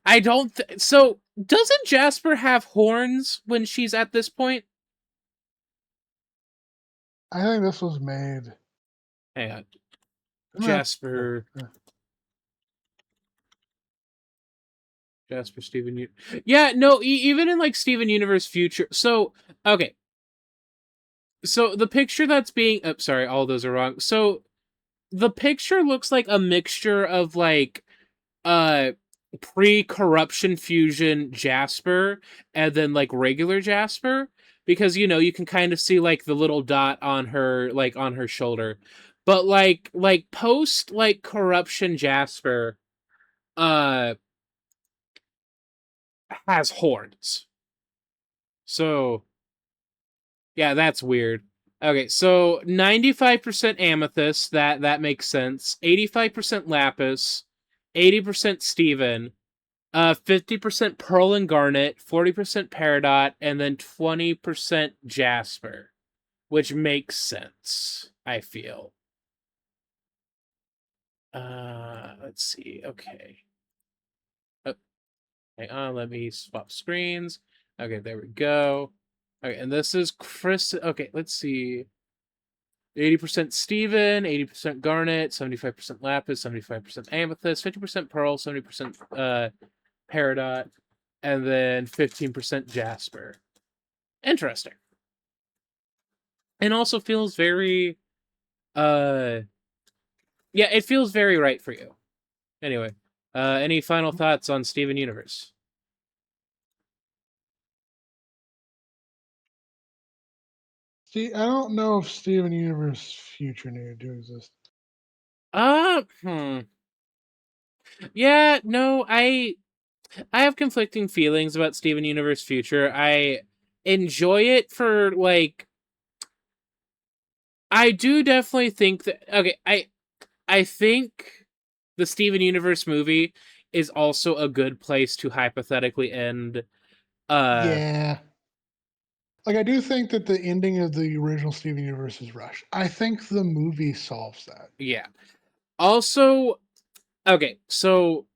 S1: I don't so doesn't Jasper have horns when she's at this point?
S2: I think this was made.
S1: Hang on.
S2: I'm gonna have to look.
S1: Jasper Jasper Steven Yeah, no, even in like Steven Universe Future. So, okay. So the picture that's being sorry, all those are wrong. So the picture looks like a mixture of like uh pre-corruption fusion Jasper and then like regular Jasper, because you can kind of see like the little dot on her shoulder. But like post like corruption Jasper uh has horns. So yeah, that's weird. Okay, so 95% amethyst, that makes sense. 85% lapis, 80% Steven, 50% pearl and garnet, 40% peridot, and then 20% jasper, which makes sense, I feel. Let's see. Okay. Oh, hang on, let me swap screens. Okay, there we go. Okay, and this is Chris. Okay, let's see. 80% Steven, 80% garnet, 75% lapis, 75% amethyst, 50% pearl, 70% peridot, and then 15% jasper. Interesting. And also feels very uh yeah, it feels very right for you. Anyway, any final thoughts on Steven Universe?
S2: See, I don't know if Steven Universe Future needed to exist.
S1: Hmm. Yeah, no, I have conflicting feelings about Steven Universe Future. I enjoy it for like I do definitely think that okay, I think the Steven Universe movie is also a good place to hypothetically end uh
S2: Yeah. Like, I do think that the ending of the original Steven Universe is rushed. I think the movie solves that.
S1: yeah. Also, okay, so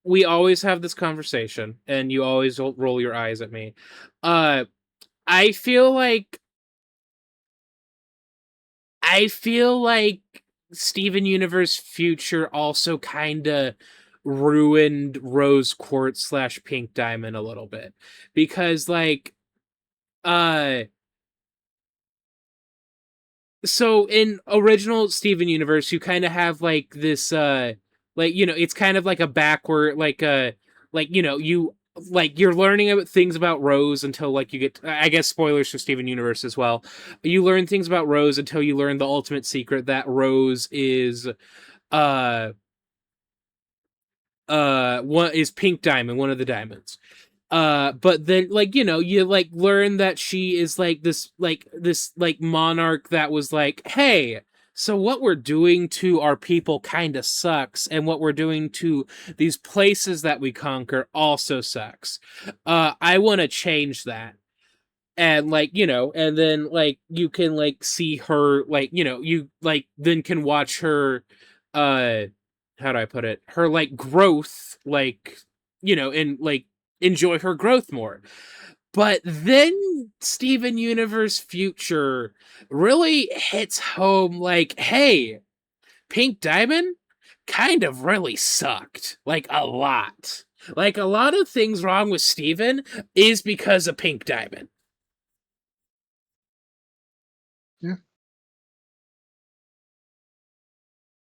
S1: we always have this conversation and you always roll your eyes at me. Uh I feel like I feel like Steven Universe Future also kind of ruined Rose Quartz slash Pink Diamond a little bit, because uh so in original Steven Universe you kind of have like this like it's kind of like a backward like you like you're learning about things about Rose until like you get, I guess spoilers for Steven Universe as well. You learn things about Rose until you learn the ultimate secret that Rose is uh one is Pink Diamond, one of the diamonds. But then like you like learn that she is like this monarch that was like, hey, so what we're doing to our people kind of sucks, and what we're doing to these places that we conquer also sucks. I want to change that. And like and then like you can like see her, like you like then can watch her uh how do I put it, her like growth, like and like enjoy her growth more. But then Steven Universe Future really hits home, like, hey, Pink Diamond kind of really sucked, like a lot. Like a lot of things wrong with Steven is because of Pink Diamond.
S2: Yeah.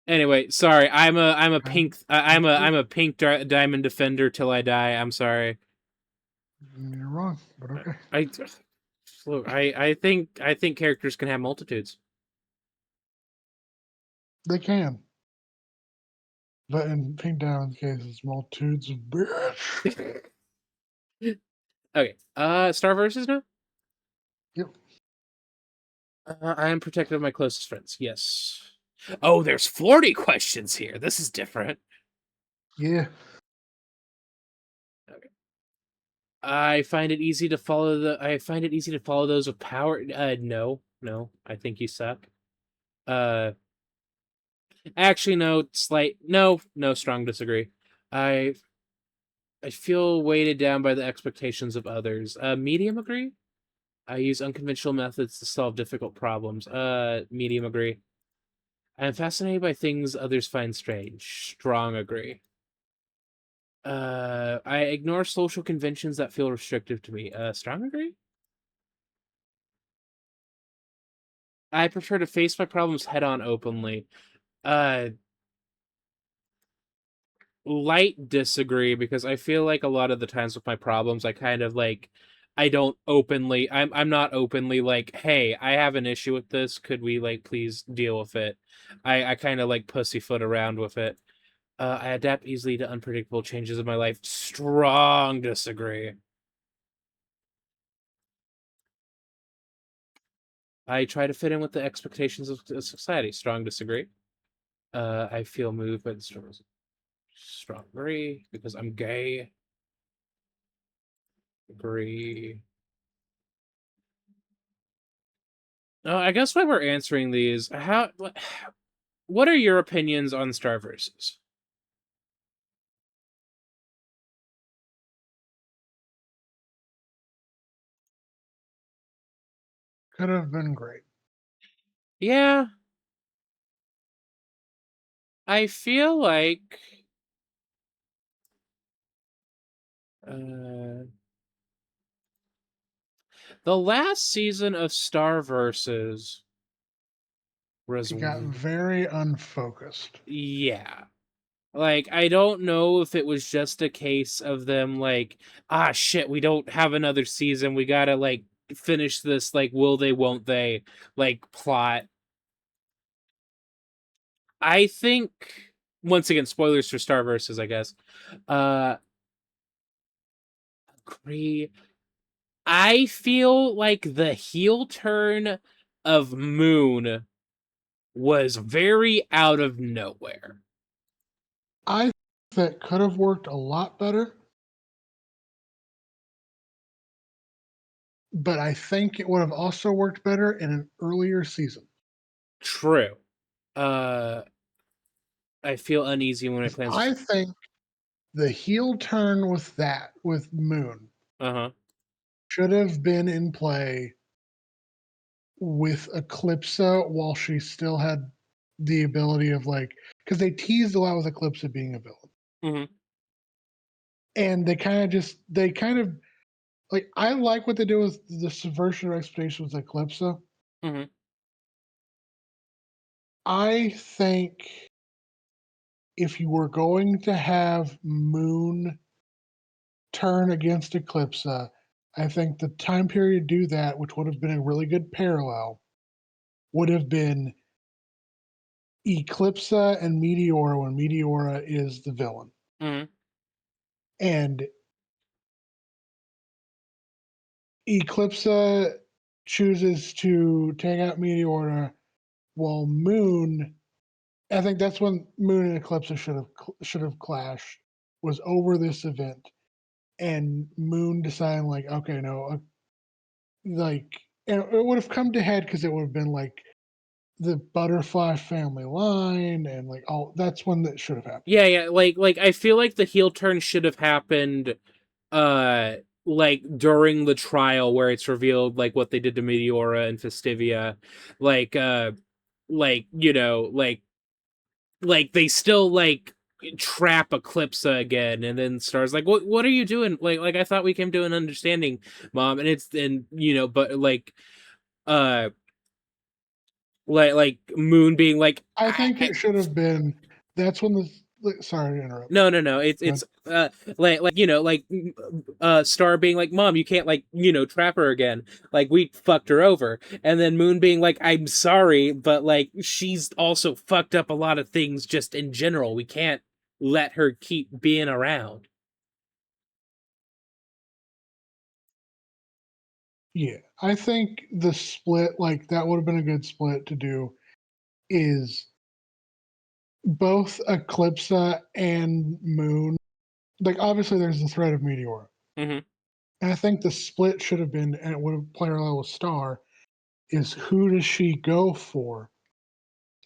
S1: Anyway, sorry. I'm a
S2: I,
S1: pink I'm a pink diamond defender till I die. I'm sorry.
S2: you're wrong, but okay.
S1: I I think characters can have multitudes.
S2: They can. But in Pink Diamond's case, it's multitudes of bitch.
S1: Okay. Star versus now.
S2: Yep.
S1: I am protective of my closest friends. Yes. Oh, there's Florty questions here. This is different.
S2: Yeah.
S1: I find it easy to follow those with power. No. I think you suck. Uh, actually, no. No. Strong disagree. I I feel weighted down by the expectations of others. Medium agree. I use unconventional methods to solve difficult problems. Medium agree. I am fascinated by things others find strange. Strong agree. I ignore social conventions that feel restrictive to me. Strong agree. I prefer to face my problems head on openly. Uh, Light disagree because I feel like a lot of the times with my problems, I kind of like, I don't openly, I'm not openly like, hey, I have an issue with this. Could we like please deal with it? I kind of like pussyfoot around with it. I adapt easily to unpredictable changes in my life. Strong disagree. I try to fit in with the expectations of society. Strong disagree. I feel moved by the struggles. Strong agree because I'm gay. Agree. No, I guess while we're answering these, what are your opinions on Star Versus?
S2: Could have been great.
S1: Yeah, I feel like uh, the last season of Star Versus was
S2: It got very unfocused.
S1: yeah. Like I don't know if it was just a case of them like, ah shit, we don't have another season. We gotta like finish this like will they won't they like plot. I think once again spoilers for Star Versus, I guess. Uh agree. I feel like the heel turn of Moon was very out of nowhere.
S2: I think that could have worked a lot better, but I think it would have also worked better in an earlier season.
S1: True. Uh I feel uneasy when my
S2: 'Cause
S1: plans
S2: I think the heel turn with Moon
S1: uh-huh.
S2: should have been in play with Eclipsa while she still had the ability of like because they teased a lot with Eclipsa being a villain.
S1: Mhm.
S2: And they kind of like I like what they do with the subversion of expectations with Eclipsa.
S1: Mhm.
S2: I think if you were going to have Moon turn against Eclipsa, I think the time period to do that, which would have been a really good parallel, would have been Eclipsa and Meteora when Meteora is the villain.
S1: Mhm.
S2: And Eclipsa chooses to take out Meteora while Moon I think that's when Moon and Eclipse should have clashed. Was over this event, and Moon deciding like, okay, no, like, and it would have come to head because it would have been like the butterfly family line, and like all that's when that should have happened.
S1: Yeah, like I feel like the heel turn should have happened uh like during the trial where it's revealed like what they did to Meteora and Festivia. Like like you know, like they still like trap Eclipsa again and then Star's like what are you doing? Like I thought we came to an understanding, Mom. And it's and you know, but uh like Moon being like
S2: I think it should have been. That's when the. Sorry to interrupt.
S1: no. It's
S2: But
S1: like you know like Star being like, Mom, you can't like you know trap her again. Like we fucked her over, and then Moon being like, I'm sorry, but like she's also fucked up a lot of things just in general. We can't let her keep being around.
S2: yeah, I think the split like that would have been a good split to do. Is both Eclipsa and Moon, like obviously there's the threat of Meteor.
S1: Mm-hmm.
S2: And I think the split should have been, and it would have parallel with Star, is who does she go for?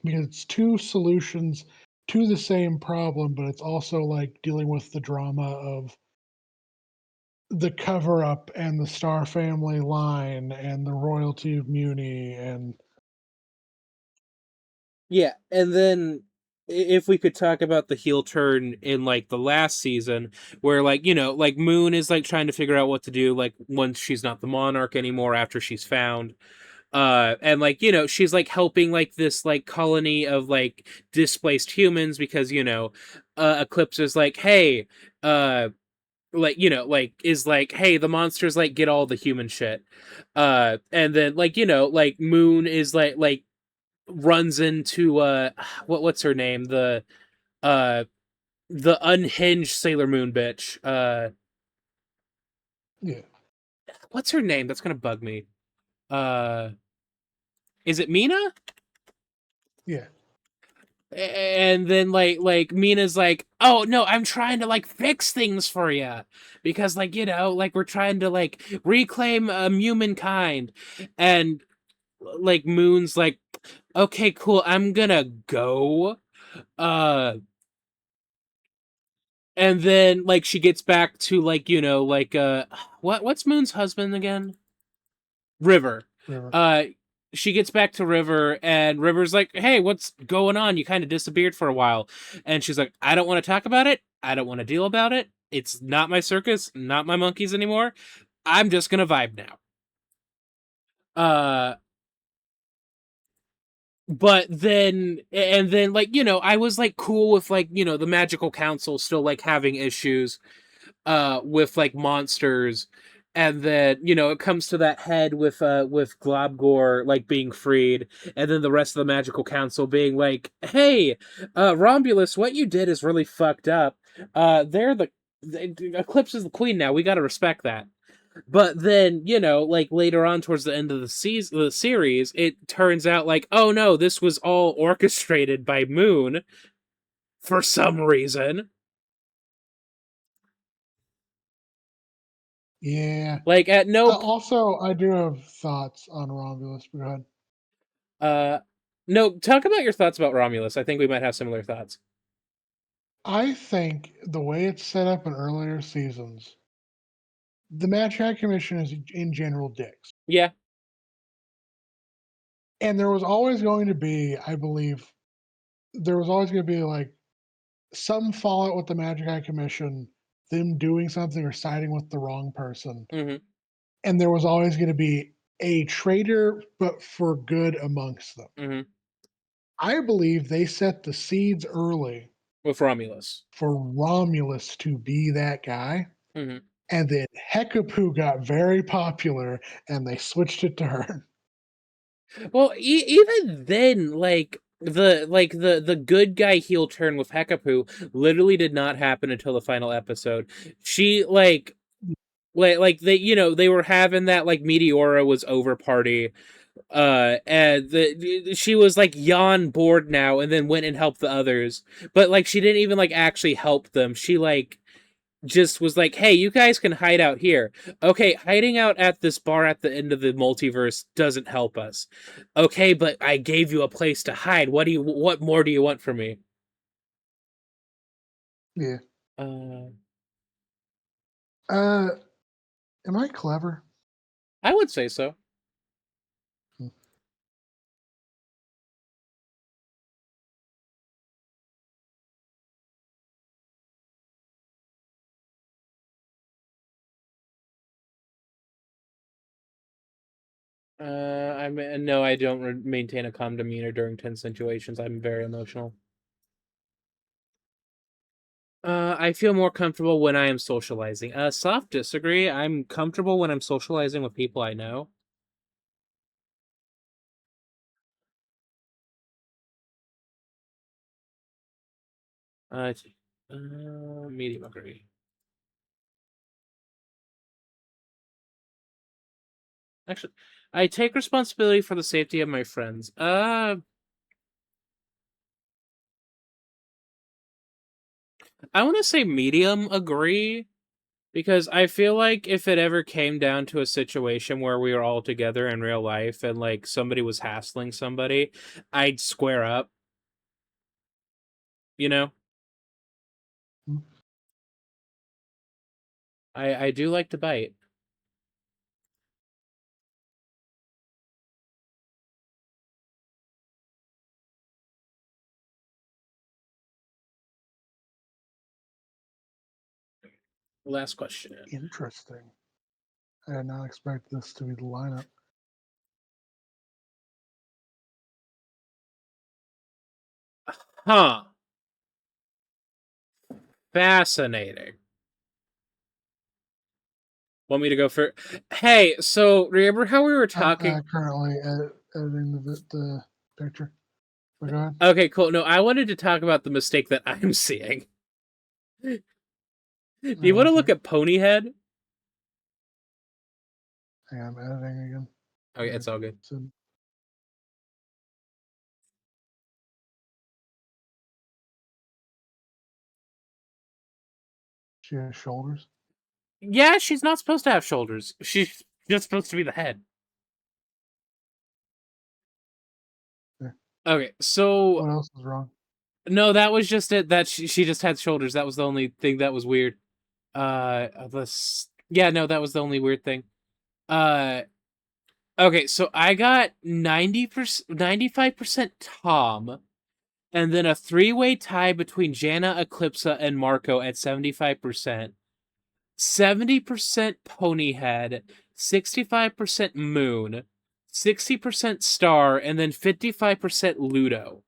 S2: Because it's two solutions to the same problem, but it's also like dealing with the drama of the cover up and the Star family line and the royalty of Muni and
S1: Yeah, and then if we could talk about the heel turn in like the last season, where like like Moon is like trying to figure out what to do, like once she's not the monarch anymore after she's found, and like she's like helping like this like colony of like displaced humans because Eclipse is like, hey, like like is like, hey, the monsters like get all the human shit, and then like like Moon is like runs into what's her name, uh the unhinged Sailor Moon bitch,
S2: yeah,
S1: what's her name, that's gonna bug me, uh is it Mina?
S2: yeah,
S1: And then like Mina's like, oh no, I'm trying to like fix things for you because like like we're trying to like reclaim humankind. And like Moon's like, okay, cool, I'm gonna go. uh and then like she gets back to like like what's Moon's husband again? River.
S2: River.
S1: uh she gets back to River, and River's like, hey, what's going on, you kind of disappeared for a while. And she's like, I don't want to talk about it, I don't want to deal about it, it's not my circus, not my monkeys anymore, I'm just gonna vibe now. uh but then, and then like I was like cool with like the magical council still like having issues with like monsters. And then it comes to that head with Globgor like being freed, and then the rest of the magical council being like, hey, Romulus, what you did is really fucked up. They're the Eclipse is the queen now, we got to respect that. But then, like later on towards the end of the series, it turns out like, oh no, this was all orchestrated by Moon for some reason.
S2: Yeah.
S1: Like at no
S2: Also, I do have thoughts on Romulus. But go ahead.
S1: Uh, no, talk about your thoughts about Romulus. I think we might have similar thoughts.
S2: I think the way it's set up in earlier seasons, the Match High Commission is in general dicks.
S1: Yeah.
S2: And there was always going to be, I believe, there was always going to be like some fallout with the Magic High Commission, them doing something or siding with the wrong person.
S1: Mm-hmm.
S2: And there was always going to be a traitor, but for good amongst them.
S1: Mm-hmm.
S2: I believe they set the seeds early
S1: With Romulus.
S2: for Romulus to be that guy.
S1: Mm-hmm.
S2: And then Hecapoo got very popular and they switched it to her.
S1: Well, even then, like the good guy heel turn with Hekapoo literally did not happen until the final episode. She like they they were having that like Meteora was over party, and she was like yawn bored now, and then went and helped the others. But like she didn't even like actually help them. She like just was like, hey, you guys can hide out here. Okay, hiding out at this bar at the end of the multiverse doesn't help us. Okay, but I gave you a place to hide. What more do you want from me?
S2: Yeah.
S1: Uh,
S2: Uh, am I clever?
S1: I would say so.
S2: Hmm.
S1: No, I don't maintain a calm demeanor during tense situations. I'm very emotional. I feel more comfortable when I am socializing. Soft disagree. I'm comfortable when I'm socializing with people I know. Uh, Medium agree. Actually, I take responsibility for the safety of my friends. I want to say medium agree because I feel like if it ever came down to a situation where we were all together in real life and like somebody was hassling somebody, I'd square up, you know?
S2: Hmm.
S1: I do like to bite. Last question.
S2: Interesting. I did not expect this to be the lineup.
S1: Huh. Fascinating. Want me to go for? Hey, so remember how we were
S2: I'm
S1: talking?
S2: currently editing the picture. So go ahead.
S1: Okay, cool. No, I wanted to talk about the mistake that I'm seeing. Do you want to
S2: What's
S1: look
S2: up?
S1: at Ponyhead?
S2: Hang on, I'm editing again.
S1: Okay, it's all good.
S2: So she has shoulders.
S1: Yeah, she's not supposed to have shoulders. She's just supposed to be the head.
S2: Yeah.
S1: Okay, so
S2: What else is wrong?
S1: no, that was just it. That she just had shoulders. That was the only thing that was weird. This yeah, no, that was the only weird thing. Uh, okay, so I got 90%, 95% Tom, and then a three-way tie between Jana, Eclipsa, and Marco at 75%. 70% Ponyhead, 65% Moon, 60% Star, and then 55% Ludo.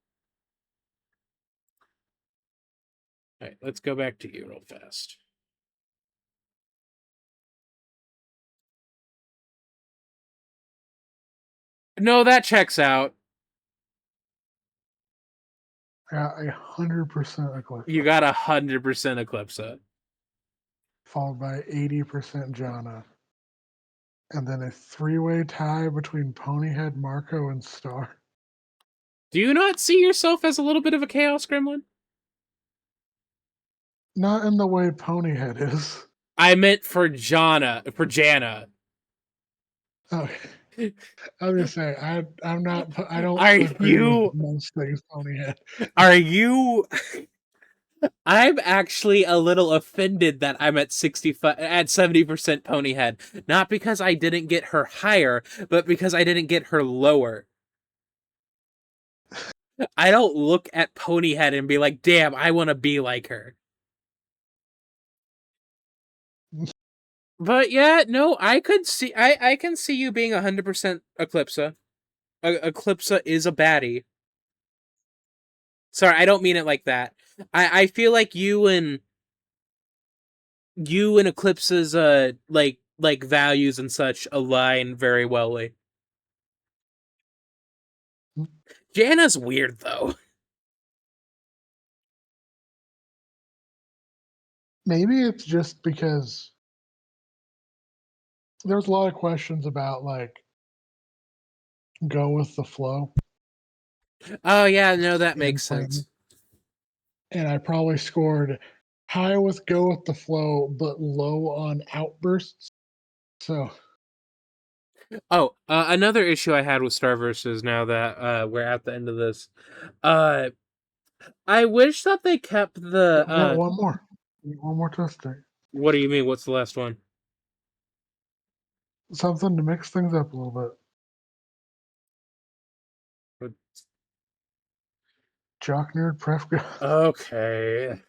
S1: All right, let's go back to you real fast. No, that checks out.
S2: I got 100%
S1: You
S2: Eclipse,
S1: got 100% Eclipsa.
S2: followed by 80% Jana, and then a three-way tie between Ponyhead, Marco, and Star.
S1: Do you not see yourself as a little bit of a chaos gremlin?
S2: Not in the way Ponyhead is.
S1: I meant for Jana.
S2: Okay. I was gonna say I'm not. I don't
S1: Are
S2: agree with
S1: you
S2: most things Ponyhead.
S1: are you I'm actually a little offended that I'm at 65 at 70% Ponyhead. Not because I didn't get her higher, but because I didn't get her lower. I don't look at Ponyhead and be like, "Damn, I want to be like her." But yeah, no, I can see you being 100% Eclipsa. Eclipsa is a baddie. Sorry, I don't mean it like that. I feel like you and Eclipse's like values and such align very wellly. Jana's weird though.
S2: Maybe it's just because there's a lot of questions about like go with the flow
S1: Oh yeah, no, that
S2: in
S1: makes
S2: fandom,
S1: sense.
S2: and I probably scored high with go with the flow, but low on outbursts. So
S1: Oh, another issue I had with Star Versus. Now that we're at the end of this, uh, I wish that they kept the.
S2: we got one more. We got one more twister.
S1: What do you mean? What's the last one?
S2: Something to mix things up a little bit. Jock nerd pref go.
S1: Okay,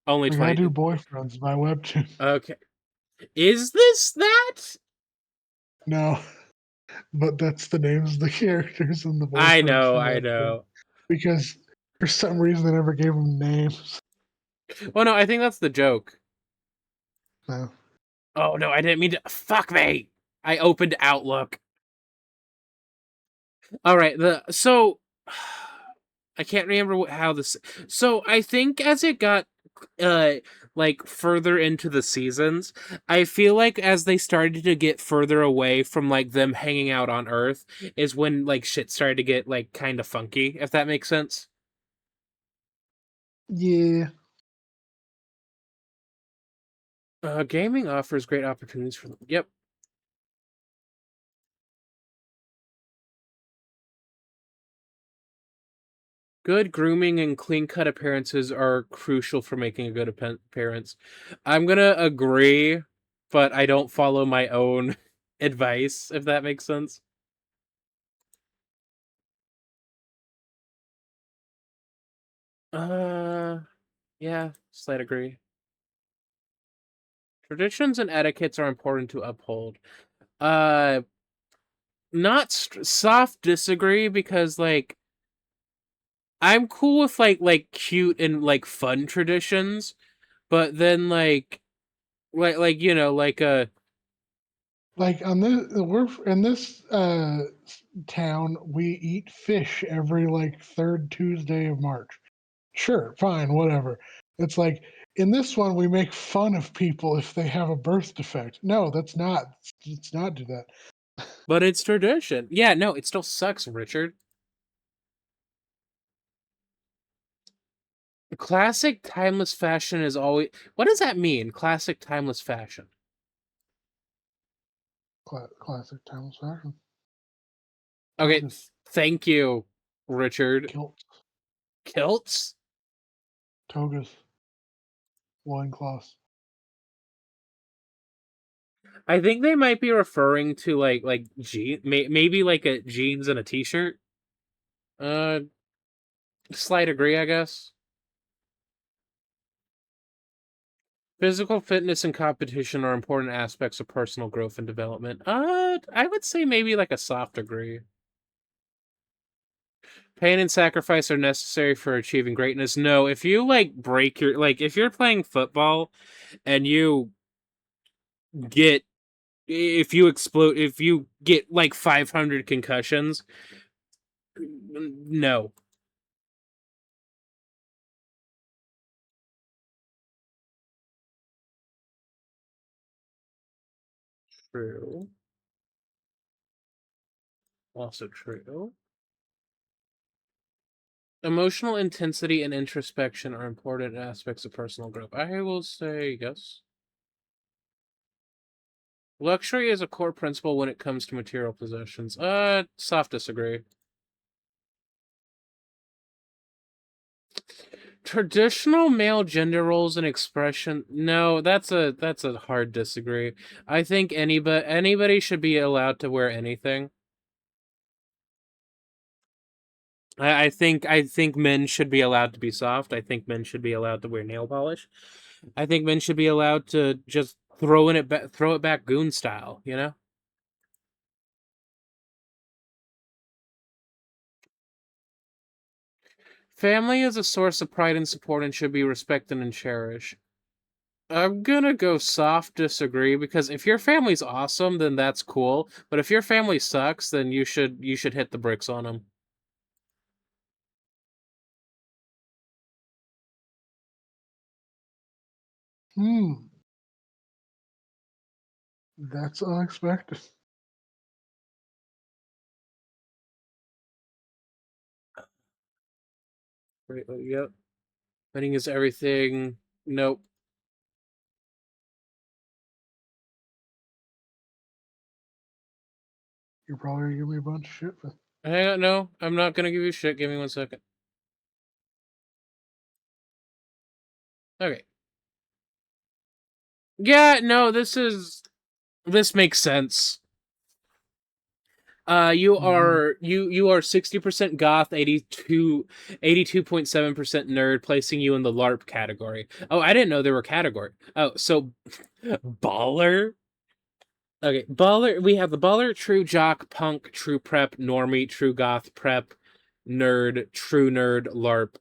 S1: only
S2: We gotta
S1: 20.
S2: do boyfriends by webtoon.
S1: Okay, is this that?
S2: No, but that's the names of the characters in the
S1: I
S2: boyfriends
S1: know,
S2: from
S1: I
S2: webtoon.
S1: know.
S2: Because for some reason they never gave them names.
S1: Well, no, I think that's the joke.
S2: No.
S1: Oh no, I didn't mean to. Fuck me. I opened Outlook. All right. I can't remember how this. So I think as it got uh like further into the seasons, I feel like as they started to get further away from like them hanging out on Earth is when like shit started to get like kind of funky, if that makes sense.
S2: Yeah.
S1: Gaming offers great opportunities for them. Yep. Good grooming and clean cut appearances are crucial for making a good appearance. I'm gonna agree, but I don't follow my own advice, if that makes sense. Uh, yeah, slight agree. Traditions and etiquettes are important to uphold. Uh, not soft disagree because like I'm cool with like cute and like fun traditions, but then like
S2: Like on this, we're in this town. We eat fish every like third Tuesday of March. Sure, fine, whatever. It's like in this one we make fun of people if they have a birth defect. No, that's not. Let's not do that.
S1: but it's tradition. Yeah, no, it still sucks, Richard. Classic timeless fashion is always. What does that mean? Classic timeless fashion.
S2: Classic timeless fashion.
S1: Okay,
S2: Togas,
S1: thank you, Richard.
S2: kilts,
S1: Kilts?
S2: togas, loincloths.
S1: I think they might be referring to like maybe like a jeans and a t-shirt. Uh, slight agree, I guess. Physical fitness and competition are important aspects of personal growth and development. I would say maybe like a soft agree. Pain and sacrifice are necessary for achieving greatness. No, if you like break your like if you're playing football and you get if you explode if you get like 500 concussions, no. True. Also true. Emotional intensity and introspection are important aspects of personal growth. I will say yes. Luxury is a core principle when it comes to material possessions. Soft disagree. Traditional male gender roles and expression. No, that's a hard disagree. I think anybody should be allowed to wear anything. I think men should be allowed to be soft. I think men should be allowed to wear nail polish. I think men should be allowed to just throw it back goon style, you know? Family is a source of pride and support and should be respected and cherished. I'm gonna go soft disagree because if your family's awesome, then that's cool. But if your family sucks, then you should hit the bricks on them.
S2: Hmm, that's unexpected.
S1: Right? Yep. Winning is everything. Nope.
S2: You're probably gonna give me a bunch of shit for.
S1: Hang on, no, I'm not gonna give you shit. Give me 1 second. Okay. Yeah, no, this makes sense. You
S2: Mm-hmm.
S1: are you are 60% goth, 82.7% nerd, placing you in the LARP category. Oh, I didn't know there were category. Oh, so baller. Okay, baller. We have the baller, true jock, punk, true prep, normie, true goth, prep, nerd, true nerd, LARP.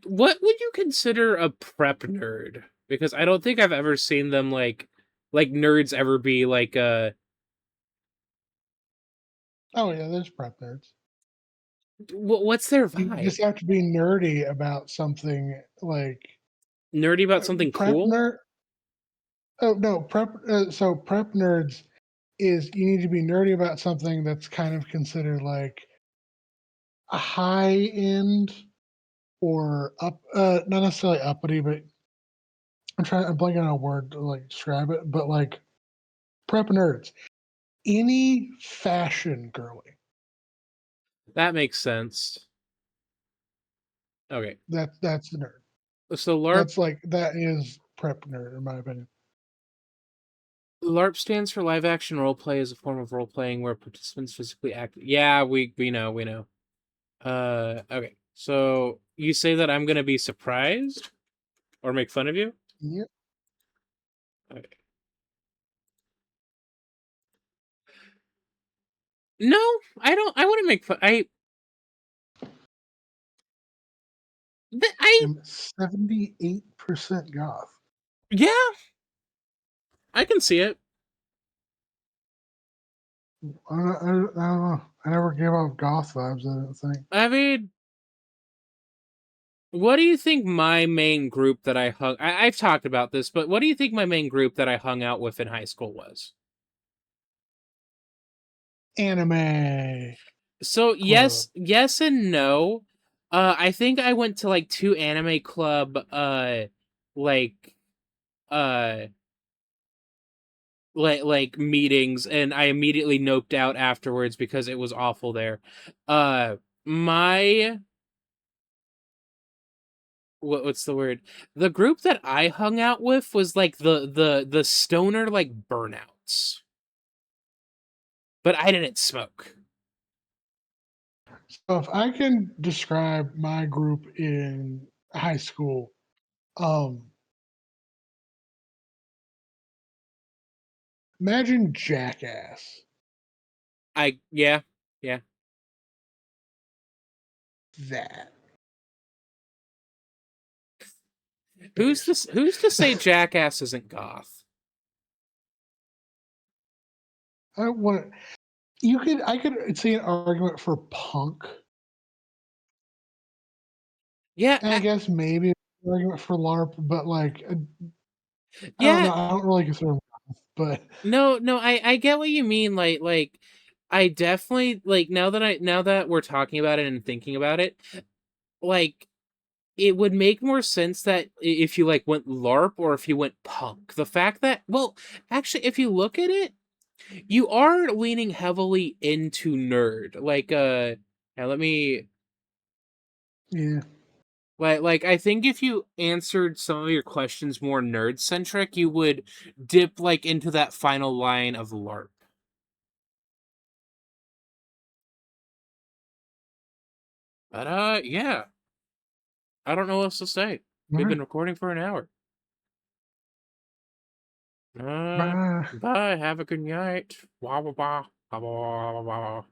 S1: What would you consider a prep nerd? Because I don't think I've ever seen them like nerds ever be like
S2: Oh yeah, there's prep nerds.
S1: what's their
S2: You
S1: vibe?
S2: just have to be nerdy about something like
S1: Nerdy about something
S2: prep
S1: cool?
S2: nerd. Oh no, prep. So prep nerds is you need to be nerdy about something that's kind of considered like a high end or up, not necessarily uppity, but I'm blanking on a word to like describe it, but like prep nerds, any fashion girly.
S1: That makes sense. Okay.
S2: That's the nerd.
S1: So LARP
S2: That is prep nerd in my opinion.
S1: LARP stands for live action role play as a form of role playing where participants physically act. Yeah, we know. Okay. So you say that I'm gonna be surprised or make fun of you?
S2: Yep.
S1: Okay. No, I don't. I wouldn't make fun. I
S2: I'm 78% goth.
S1: yeah, I can see it.
S2: I don't know. I never gave off goth vibes. I don't think.
S1: I mean, what do you think my main group that I've talked about this, but what do you think my main group that I hung out with in high school was?
S2: Anime
S1: So
S2: club.
S1: yes and no. I think I went to like 2 anime club like uh meetings, and I immediately noped out afterwards because it was awful there. Uh my what's the word? The group that I hung out with was like the stoner like burnouts. But I didn't smoke.
S2: So if I can describe my group in high school, um, imagine Jackass.
S1: Yeah. Yeah.
S2: That
S1: Who's to
S2: basically.
S1: say Jackass isn't goth?
S2: I don't want. I could see an argument for punk,
S1: Yeah,
S2: and I guess maybe an argument for LARP, but like I don't
S1: yeah.
S2: know. I don't really consider them goth, but
S1: No, I get what you mean. I definitely like now that we're talking about it and thinking about it, like it would make more sense that if you like went LARP or if you went punk. The fact that well, actually, if you look at it, you are leaning heavily into nerd. Now let me
S2: yeah.
S1: I think if you answered some of your questions more nerd centric, you would dip like into that final line of LARP. But yeah, I don't know what else to say.
S2: All
S1: We've
S2: right.
S1: been recording for an hour.
S2: Bye.
S1: Bye. Have a good night. Wah wah wah. Wah wah wah wah.